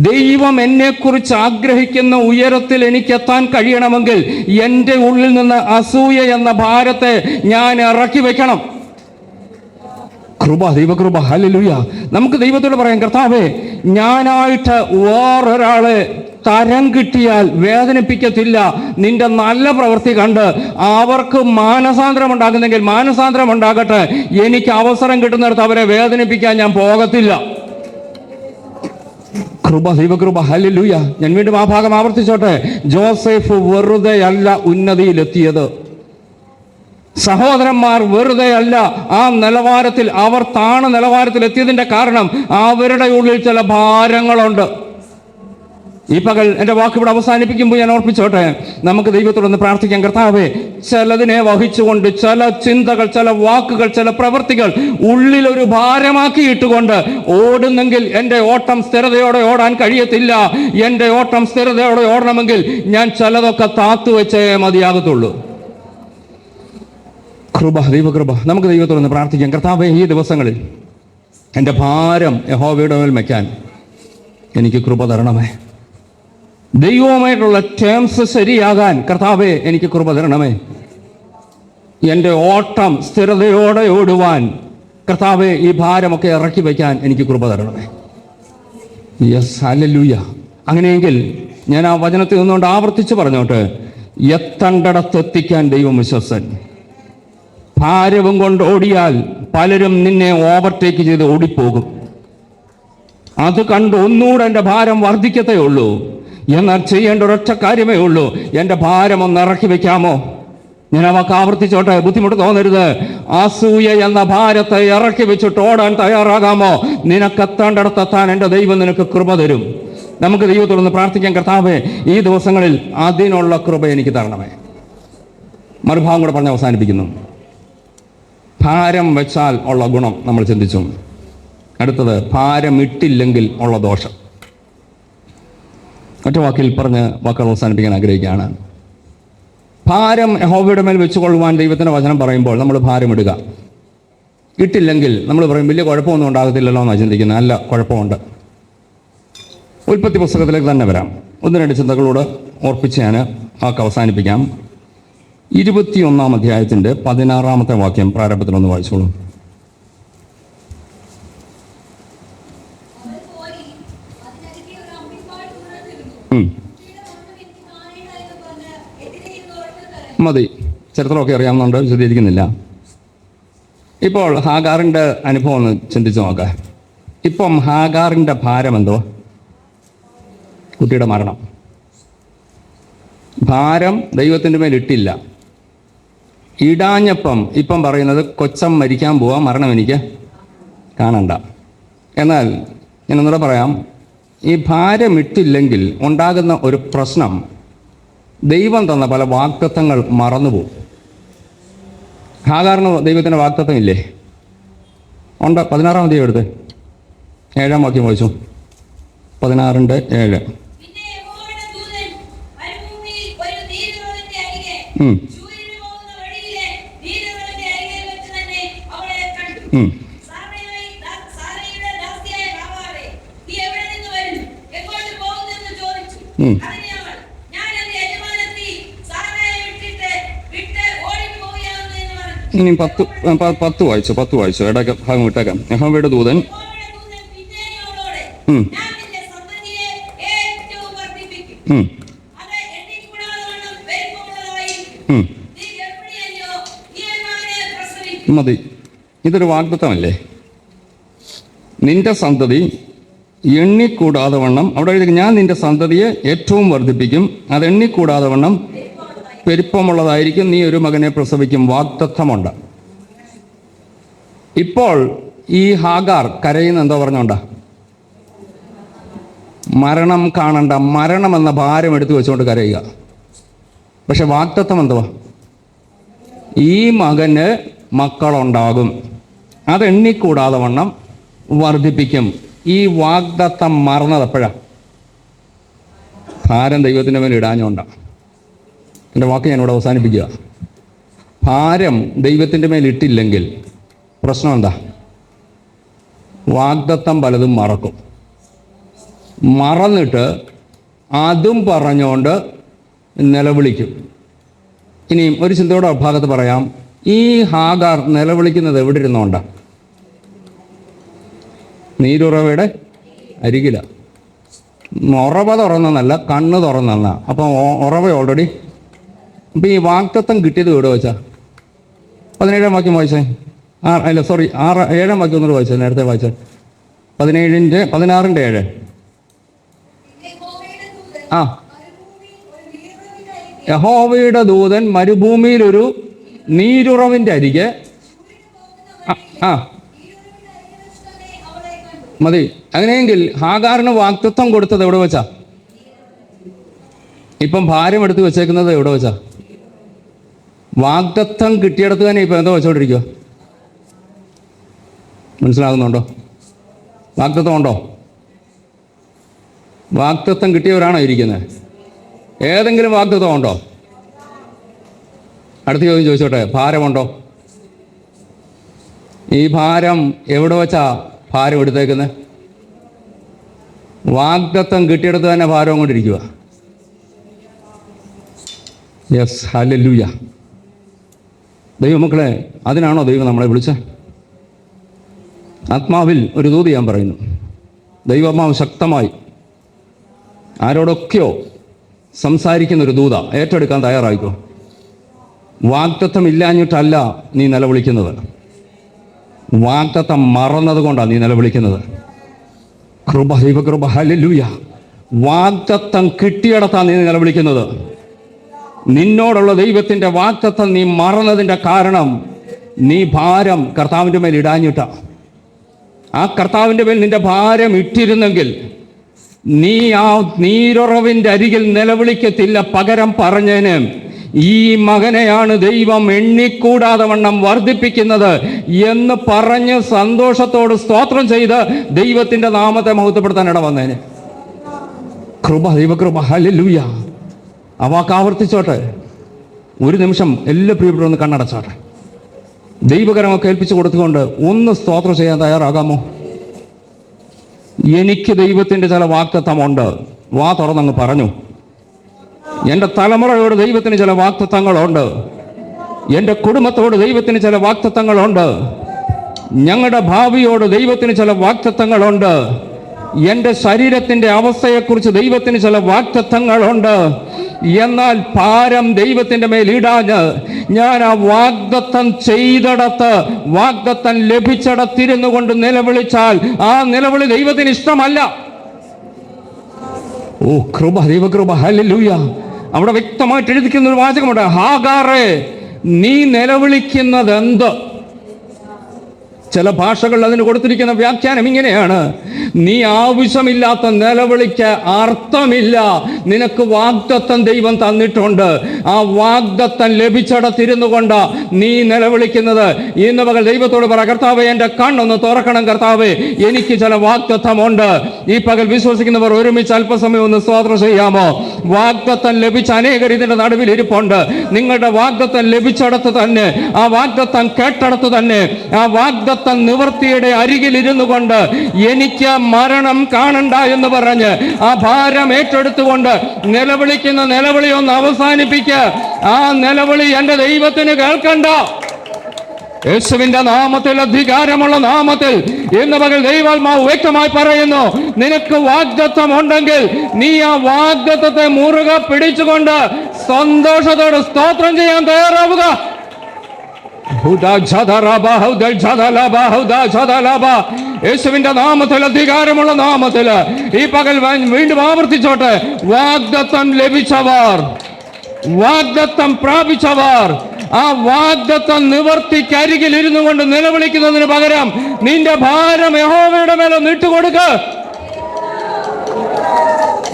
ദൈവം എന്നെക്കുറിച്ച് ആഗ്രഹിക്കുന്ന ഉയരത്തിൽ എനിക്കെത്താൻ കഴിയണമെങ്കിൽ എൻ്റെ ഉള്ളിൽ നിന്ന് അസൂയ എന്ന ഭാരത്തെ ഞാൻ ഇറക്കി വെക്കണം. കൃപ, ദൈവകൃപ, ഹല്ലേലൂയ. നമുക്ക് ദൈവത്തോട് പറയാം, കർത്താവേ, ഞാനായിട്ട് വേറൊരാളെ തരം കിട്ടിയാൽ വേദനിപ്പിക്കത്തില്ല. നിന്റെ നല്ല പ്രവൃത്തി കണ്ട് അവർക്ക് മാനസാന്തരം ഉണ്ടാകുന്നെങ്കിൽ മാനസാന്തരം ഉണ്ടാകട്ടെ. എനിക്ക് അവസരം കിട്ടുന്നിടത്ത് അവരെ വേദനിപ്പിക്കാൻ ഞാൻ പോകത്തില്ല. കൃപ, ദൈവകൃപ, ഹല്ലേലൂയ. ഞാൻ വീണ്ടും ആ ഭാഗം ആവർത്തിച്ചോട്ടെ. ജോസഫ് വെറുതെ അല്ല ഉന്നതിയിലെത്തിയത്. സഹോദരന്മാർ വെറുതെ അല്ല ആ നിലവാരത്തിൽ, അവർ താണ നിലവാരത്തിൽ എത്തിയതിന്റെ കാരണം അവരുടെ ഉള്ളിൽ ചില ഭാരങ്ങളുണ്ട്. ഈ പകൽ എൻ്റെ വാക്ക് ഇവിടെ അവസാനിപ്പിക്കുമ്പോൾ ഞാൻ ഓർപ്പിച്ചോട്ടെ, നമുക്ക് ദൈവത്തോടൊന്ന് പ്രാർത്ഥിക്കാം. കർത്താവേ, ചിലതിനെ വഹിച്ചുകൊണ്ട് ചില ചിന്തകൾ, ചില വാക്കുകൾ, ചില പ്രവൃത്തികൾ ഉള്ളിലൊരു ഭാരമാക്കിയിട്ടുകൊണ്ട് ഓടുന്നെങ്കിൽ എൻ്റെ ഓട്ടം സ്ഥിരതയോടെ ഓടാൻ കഴിയത്തില്ല. എൻ്റെ ഓട്ടം സ്ഥിരതയോടെ ഓടണമെങ്കിൽ ഞാൻ ചിലതൊക്കെ താത്തുവെച്ചേ മതിയാകത്തുള്ളൂ. കൃപ, ദൈവകൃപ. നമുക്ക് ദൈവത്തോടൊന്ന് പ്രാർത്ഥിക്കാം. കർത്താവേ, ഈ ദിവസങ്ങളിൽ എൻ്റെ ഭാരം യഹോവയുടെ മേൽ വയ്ക്കാൻ എനിക്ക് കൃപ തരണമേ. ദൈവവുമായിട്ടുള്ള ടേംസ് ശരിയാകാൻ കർത്താവേ എനിക്ക് കൃപ തരണമേ. എൻ്റെ ഓട്ടം സ്ഥിരതയോടെ ഓടുവാൻ കർത്താവേ ഈ ഭാരമൊക്കെ ഇറക്കി വയ്ക്കാൻ എനിക്ക് കൃപ തരണമേ. Yes, hallelujah. അങ്ങനെയെങ്കിൽ ഞാൻ ആ വചനത്തിൽ നിന്നുകൊണ്ട് ആവർത്തിച്ച് പറഞ്ഞോട്ടെ, എത്തേണ്ടിടത്തെത്തിക്കാൻ ദൈവം വിശ്വസൻ. ഭാരവും കൊണ്ട് ഓടിയാൽ പലരും നിന്നെ ഓവർടേക്ക് ചെയ്ത് ഓടിപ്പോകും. അത് കണ്ട് ഒന്നുകൂടെ എൻ്റെ ഭാരം വർദ്ധിക്കത്തേ ഉള്ളൂ. എന്നാൽ ചെയ്യേണ്ട ഒരൊറ്റ കാര്യമേ ഉള്ളൂ, എൻ്റെ ഭാരം ഒന്ന് ഇറക്കി വെക്കാമോ? ഞാൻ ആ വാക്ക് ആവർത്തിച്ചോട്ടെ, ബുദ്ധിമുട്ട് തോന്നരുത്. അസൂയ എന്ന ഭാരത്തെ ഇറക്കി വെച്ചിട്ട് ഓടാൻ തയ്യാറാകാമോ? നിനക്കെത്തേണ്ടിടത്തെത്താൻ എൻ്റെ ദൈവം നിനക്ക് കൃപ തരും. നമുക്ക് ദൈവത്തോടൊന്ന് പ്രാർത്ഥിക്കാൻ. കർത്താവേ, ഈ ദിവസങ്ങളിൽ അതിനുള്ള കൃപ എനിക്ക് തരണമേ. മറുഭാഗം കൂടെ പറഞ്ഞ് അവസാനിപ്പിക്കുന്നു. ഭാരം വെച്ചാൽ ഉള്ള ഗുണം നമ്മൾ ചിന്തിച്ചു. അടുത്തത്, ഭാരം ഇട്ടില്ലെങ്കിൽ ഉള്ള ദോഷം. ഒറ്റ വാക്കിൽ പറഞ്ഞ് വാക്കുകൾ അവസാനിപ്പിക്കാൻ ആഗ്രഹിക്കുകയാണ്. ഭാരം യഹോവയുടെ മേൽ വെച്ചുകൊള്ളുവാൻ ദൈവത്തിൻ്റെ വചനം പറയുമ്പോൾ നമ്മൾ ഭാരം ഇടുക. ഇട്ടില്ലെങ്കിൽ നമ്മൾ പറയും വലിയ കുഴപ്പമൊന്നും ഉണ്ടാകത്തില്ലല്ലോ എന്നാണ് ചിന്തിക്കുന്നത്. അല്ല, കുഴപ്പമുണ്ട്. ഉൽപ്പത്തി പുസ്തകത്തിലേക്ക് തന്നെ വരാം. ഒന്ന് രണ്ട് ചിന്തകളോട് ഓർപ്പിച്ച് ഞാൻ വാക്ക് അവസാനിപ്പിക്കാം. 21-ാം അധ്യായത്തിൻ്റെ 16-ാമത്തെ വാക്യം പ്രാരംഭത്തിലൊന്ന് വായിച്ചോളൂ. മതി, ചരിത്രമൊക്കെ അറിയാവുന്നതുകൊണ്ട് വിശദീകരിക്കുന്നില്ല. ഇപ്പോൾ ഹാഗാറിൻ്റെ അനുഭവം ഒന്ന് ചിന്തിച്ച് നോക്കാം. ഇപ്പം ഹാഗാറിൻ്റെ ഭാരം എന്തോ? കുട്ടിയുടെ മരണം. ഭാരം ദൈവത്തിൻ്റെ മേൽ ഇട്ടില്ല. ഇടാഞ്ഞപ്പം ഇപ്പം പറയുന്നത് കൊച്ചം മരിക്കാൻ പോവാം, മരണം എനിക്ക് കാണണ്ട. എന്നാൽ ഞാനൊന്നുകൂടെ പറയാം, ഈ ഭാരം ഇട്ടില്ലെങ്കിൽ ഉണ്ടാകുന്ന ഒരു പ്രശ്നം, ദൈവം തന്ന പല വാഗ്ദത്തങ്ങൾ മറന്നുപോകും. ഹാഗാറിന് ദൈവത്തിൻ്റെ വാഗ്ദത്തം ഇല്ലേ? ഉണ്ട്. 16-ാം അധ്യായം എടുത്ത് 7-ാം വാക്യം വായിച്ചു. 16:7. ഇനി 10 വായിച്ചു. ഇടയ്ക്ക് ഭാഗം വിട്ടേക്കാം. യഹോവയുടെ ദൂതൻ മതി. ഇതൊരു വാഗ്ദത്തമല്ലേ? നിന്റെ സന്തതി എണ്ണിക്കൂടാതെ വണ്ണം, അവിടെ എഴുതി, ഞാൻ നിന്റെ സന്തതിയെ ഏറ്റവും വർദ്ധിപ്പിക്കും, അത് എണ്ണിക്കൂടാതെ വണ്ണം പെരുപ്പമുള്ളതായിരിക്കും, നീ ഒരു മകനെ പ്രസവിക്കും. വാഗ്ദത്തമുണ്ട്. ഇപ്പോൾ ഈ ഹാഗാർ കരയുന്ന എന്തോ പറഞ്ഞോണ്ടാ? മരണം കാണണ്ട, മരണം എന്ന ഭാരം എടുത്തു വെച്ചുകൊണ്ട് കരയുക. പക്ഷെ വാഗ്ദത്തം എന്തുവാ? ഈ മകന് മക്കളുണ്ടാകും, അത് എണ്ണിക്കൂടാതെ വണ്ണം വർദ്ധിപ്പിക്കും. ഈ വാഗ്ദത്തം മറന്നത് എപ്പോഴാണ്? ഭാരം ദൈവത്തിൻ്റെ മേൽ ഇടാഞ്ഞുകൊണ്ടാണ്. എൻ്റെ വാക്ക് ഞാനിവിടെ അവസാനിപ്പിക്കുക. ഭാരം ദൈവത്തിൻ്റെ മേൽ ഇട്ടില്ലെങ്കിൽ പ്രശ്നം എന്താ? വാഗ്ദത്തം പലതും മറക്കും. മറന്നിട്ട് അതും പറഞ്ഞുകൊണ്ട് നിലവിളിക്കും. ഇനിയും ഒരു ചിന്തയോടെ ഭാഗത്ത് പറയാം. ഈ ഹാഗാർ നിലവിളിക്കുന്നത് എവിടെ ഇരുന്നുകൊണ്ടാണ്? നീരുറവയുടെ അരികില. ഉറവ തുറന്നല്ല, കണ്ണ് തുറന്നല്ല. അപ്പം ഉറവ ഓൾറെഡി. അപ്പം ഈ വാക്തത്വം കിട്ടിയത് എവിടെ വെച്ചാ? 17 വാക്യം വായിച്ചേ. 7 വാക്യം ഒന്നുകൂടെ വായിച്ചേ. നേരത്തെ വായിച്ചേ 16:7. ആ, യഹോവയുടെ ദൂതൻ മരുഭൂമിയിൽ ഒരു നീരുറവിൻ്റെ അരികെ. ആ മതി. അങ്ങനെയെങ്കിൽ ഹാഗാറിന് വാക്തത്വം കൊടുത്തത് എവിടെ വെച്ചാ? ഇപ്പം ഭാരം എടുത്ത് വെച്ചേക്കുന്നത് എവിടെ വെച്ചാ? വാഗ്ദത്തം കിട്ടിയെടുത്ത് തന്നെ ഇപ്പം എന്തോ വെച്ചോണ്ടിരിക്കുക. മനസ്സിലാകുന്നുണ്ടോ? വാഗ്ദത്തം ഉണ്ടോ? വാഗ്ദത്തം കിട്ടിയവരാണോ ഇരിക്കുന്നത്? ഏതെങ്കിലും വാഗ്ദത്തം ഉണ്ടോ? അടുത്ത ചോദ്യം ചോദിച്ചോട്ടെ, ഭാരമുണ്ടോ? ഈ ഭാരം എവിടെ വെച്ചാ ഭാരം എടുത്തേക്കുന്നത്? വാഗ്ദത്തം കിട്ടിയെടുത്ത് തന്നെ ഭാരം കൊണ്ടിരിക്കുക. Yes, hallelujah. ദൈവമക്കളെ, അതിനാണോ ദൈവം നമ്മളെ വിളിച്ചത്? ആത്മാവിൽ ഒരു ദൂത് ഞാൻ പറയുന്നു. ദൈവാത്മാവ് ശക്തമായി ആരോടൊക്കെയോ സംസാരിക്കുന്നൊരു ദൂത ഏറ്റെടുക്കാൻ തയ്യാറായിക്കോ. വാഗ്ദത്തം ഇല്ലാഞ്ഞിട്ടല്ല നീ നിലവിളിക്കുന്നത്, വാഗ്ദത്തം മറന്നത് കൊണ്ടാണ് നീ നിലവിളിക്കുന്നത്. കൃപ, ദൈവകൃപ, ഹല്ലേലൂയ. വാഗ്ദത്തം കിട്ടിയിടത്താണ് നീ നിലവിളിക്കുന്നത്. നിന്നോടുള്ള ദൈവത്തിൻ്റെ വാഗ്ദത്തം നീ മറന്നതിൻ്റെ കാരണം നീ ഭാരം കർത്താവിൻ്റെ മേൽ ഇടാഞ്ഞിട്ട. ആ കർത്താവിൻ്റെ മേൽ നിന്റെ ഭാരം ഇട്ടിരുന്നെങ്കിൽ നീ ആ നീരുറവിൻ്റെ അരികിൽ നിലവിളിക്കത്തില്ല. പകരം പറഞ്ഞേന്, ഈ മകനെയാണ് ദൈവം എണ്ണിക്കൂടാതെ വണ്ണം വർദ്ധിപ്പിക്കുന്നത് എന്ന് പറഞ്ഞ് സന്തോഷത്തോട് സ്തോത്രം ചെയ്ത് ദൈവത്തിൻ്റെ നാമത്തെ മഹത്വപ്പെടുത്താൻ ഇട വന്നേന്. കൃപ, ദൈവകൃപ, ഹല്ലേലൂയ. ആ വാക്ക് ആവർത്തിച്ചോട്ടെ. ഒരു നിമിഷം എല്ലാ പ്രിയപ്പെട്ടവരും ഒന്ന് കണ്ണടച്ചോട്ടെ. ദൈവകരമൊക്കെ ഏൽപ്പിച്ചു കൊടുത്തുകൊണ്ട് ഒന്ന് സ്തോത്രം ചെയ്യാൻ തയ്യാറാകാമോ? എനിക്ക് ദൈവത്തിൻ്റെ ചില വാഗ്ദത്തമുണ്ട്. വാ തുറന്നങ്ങ് പറഞ്ഞു. എൻ്റെ തലമുറയോട് ദൈവത്തിന് ചില വാഗ്ദത്തങ്ങളുണ്ട്. എൻ്റെ കുടുംബത്തോട് ദൈവത്തിന് ചില വാഗ്ദത്തങ്ങളുണ്ട്. ഞങ്ങളുടെ ഭാവിയോട് ദൈവത്തിന് ചില വാഗ്ദത്തങ്ങളുണ്ട്. എൻ്റെ ശരീരത്തിൻ്റെ അവസ്ഥയെക്കുറിച്ച് ദൈവത്തിന് ചില വാഗ്ദത്തങ്ങളുണ്ട്. എന്നാൽ ഭാരം ദൈവത്തിൻ്റെ മേൽ ഇടാഞ്ഞ് ഞാൻ ആ വാഗ്ദത്തം ചെയ്തിടത്ത്, വാഗ്ദത്തം ലഭിച്ചിടത്തിരുന്നു കൊണ്ട് നിലവിളിച്ചാൽ ആ നിലവിളി ദൈവത്തിന് ഇഷ്ടമല്ല. ഓ കൃപ, ദൈവകൃപ, ഹല്ലേലൂയ. അവിടെ വ്യക്തമായിട്ട് എഴുതിക്കുന്ന ഒരു വാചകമുണ്ട്. ഹാഗാറേ, നീ നിലവിളിക്കുന്നത് എന്ത്? ചില ഭാഷകളിൽ അതിന് കൊടുത്തിരിക്കുന്ന വ്യാഖ്യാനം ഇങ്ങനെയാണ്: നീ ആവശ്യമില്ലാത്ത നിലവിളിക്ക് അർത്ഥമില്ല. നിനക്ക് വാഗ്ദത്തം ദൈവം തന്നിട്ടുണ്ട്. ആ വാഗ്ദത്തം ലഭിച്ചിടത്തിരുന്നു കൊണ്ട് നീ നിലവിളിക്കുന്നത്. ഇന്ന് പകൽ ദൈവത്തോട് പറ, കർത്താവേ, എൻ്റെ കണ്ണൊന്ന് തുറക്കണം. കർത്താവേ, എനിക്ക് ചില വാഗ്ദത്തമുണ്ട്. ഈ പകൽ വിശ്വസിക്കുന്നവർ ഒരുമിച്ച് അല്പസമയം ഒന്ന് സ്തോത്രം ചെയ്യാമോ? വാഗ്ദത്തം ലഭിച്ച അനേകർ ഇതിൻ്റെ നടുവിൽ ഇരിപ്പുണ്ട്. നിങ്ങളുടെ വാഗ്ദത്തം ലഭിച്ചിടത്ത് തന്നെ, ആ വാഗ്ദത്തം കേട്ടിടത്ത് തന്നെ, ആ വാഗ്ദത്തം നിവൃത്തിയുടെ അരികിൽ ഇരുന്നു കൊണ്ട് എനിക്ക് മരണം കാണണ്ട എന്ന് പറഞ്ഞ് ആ ഭാരം ഏറ്റെടുത്തുകൊണ്ട് നിലവിളിക്കുന്ന നിലവിളി ഒന്ന് അവസാനിപ്പിക്കുക. ആ നിലവിളി എൻ്റെ ദൈവത്തിന് കേൾക്കണ്ട. യേശുവിന്റെ നാമത്തിൽ, അധികാരമുള്ള നാമത്തിൽ ഇന്ന് പകൽ ദൈവാത്മാവ് വ്യക്തമായി പറയുന്നു, നിനക്ക് വാഗ്ദത്തം ഉണ്ടെങ്കിൽ നീ ആ വാഗ്ദത്തത്തെ മുറുകെ പിടിച്ചുകൊണ്ട് സന്തോഷത്തോടെ സ്തോത്രം ചെയ്യാൻ തയ്യാറാവുക. യേശുവിന്റെ നാമത്തിൽ, അധികാരമുള്ള നാമത്തിൽ ഈ പകൽ വീണ്ടും ആവർത്തിച്ചോട്ടെ. വാഗ്ദത്തം ലഭിച്ചവർ, വാഗ്ദത്തം പ്രാപിച്ചവർ, ആ വാഗ്ദത്തം നിവർത്തിക്കരികിൽ ഇരുന്നു കൊണ്ട് നിലവിളിക്കുന്നതിന് പകരം നിന്റെ ഭാരം യഹോവയുടെ മേലൊന്ന് ഇട്ടുകൊടുക്ക.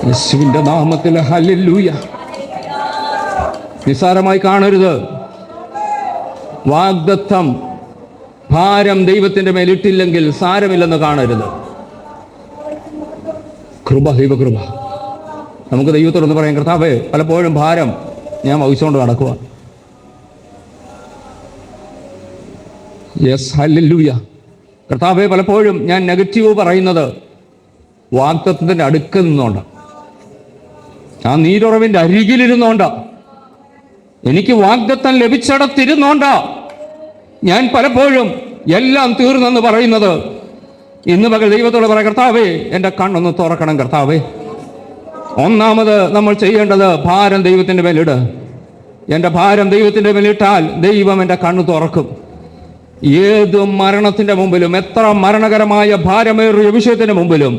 യേശുവിന്റെ നാമത്തിൽ, ഹല്ലേലൂയ. നിസ്സാരമായി കാണരുത്. വാഗ്ദത്തം ഭാരം ദൈവത്തിൻ്റെ മേലിട്ടില്ലെങ്കിൽ സാരമില്ലെന്ന് കാണരുത്. കൃപ, ദൈവകൃപ. നമുക്ക് ദൈവത്തോടൊന്ന് പറയാം, കർത്താവേ, പലപ്പോഴും ഭാരം ഞാൻ വഹിച്ചുകൊണ്ട് നടക്കുക. Yes, hallelujah. കർത്താവേ, പലപ്പോഴും ഞാൻ നെഗറ്റീവ് പറയുന്നത് വാഗ്ദത്തത്തിൻ്റെ അടുക്കൽ നിന്നുകൊണ്ട്, ആ നീരുറവിൻ്റെ അരികിലിരുന്നോണ്ട, എനിക്ക് വാഗ്ദത്തം ലഭിച്ചിടത്തിരുന്നോണ്ട ഞാൻ പലപ്പോഴും എല്ലാം തീർന്നെന്ന് പറയുന്നത്. ഇന്ന് പകൽ ദൈവത്തോട് പറയാം, കർത്താവേ എൻ്റെ കണ്ണൊന്ന് തുറക്കണം കർത്താവേ. ഒന്നാമത് നമ്മൾ ചെയ്യേണ്ടത് ഭാരം ദൈവത്തിൻ്റെ മേലിട്. എൻ്റെ ഭാരം ദൈവത്തിൻ്റെ മേലിട്ടാൽ ദൈവം എൻ്റെ കണ്ണ് തുറക്കും. ഏത് മരണത്തിൻ്റെ മുമ്പിലും, എത്ര മരണകരമായ ഭാരമേറിയ വിഷയത്തിന് മുമ്പിലും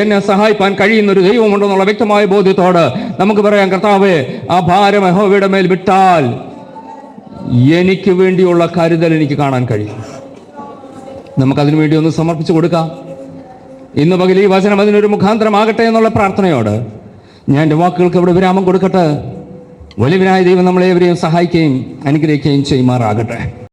എന്നെ സഹായിപ്പാൻ കഴിയുന്ന ഒരു ദൈവമുണ്ടെന്നുള്ള വ്യക്തമായ ബോധ്യത്തോട് നമുക്ക് പറയാം, കർത്താവേ ആ ഭാരം യഹോവയുടെ മേൽ വിട്ടാൽ എനിക്ക് വേണ്ടിയുള്ള കരുതൽ എനിക്ക് കാണാൻ കഴിയും. നമുക്കതിനു വേണ്ടി ഒന്ന് സമർപ്പിച്ചു കൊടുക്കാം. ഇന്ന് പകൽ ഈ വചനം അതിനൊരു മുഖാന്തരമാകട്ടെ എന്നുള്ള പ്രാർത്ഥനയോട് ഞാൻ എൻ്റെ വാക്കുകൾക്ക് ഇവിടെ വിരാമം കൊടുക്കട്ടെ. വലിയവനായ ദൈവം നമ്മളേവരെയും സഹായിക്കുകയും അനുഗ്രഹിക്കുകയും ചെയ്യുമാറാകട്ടെ.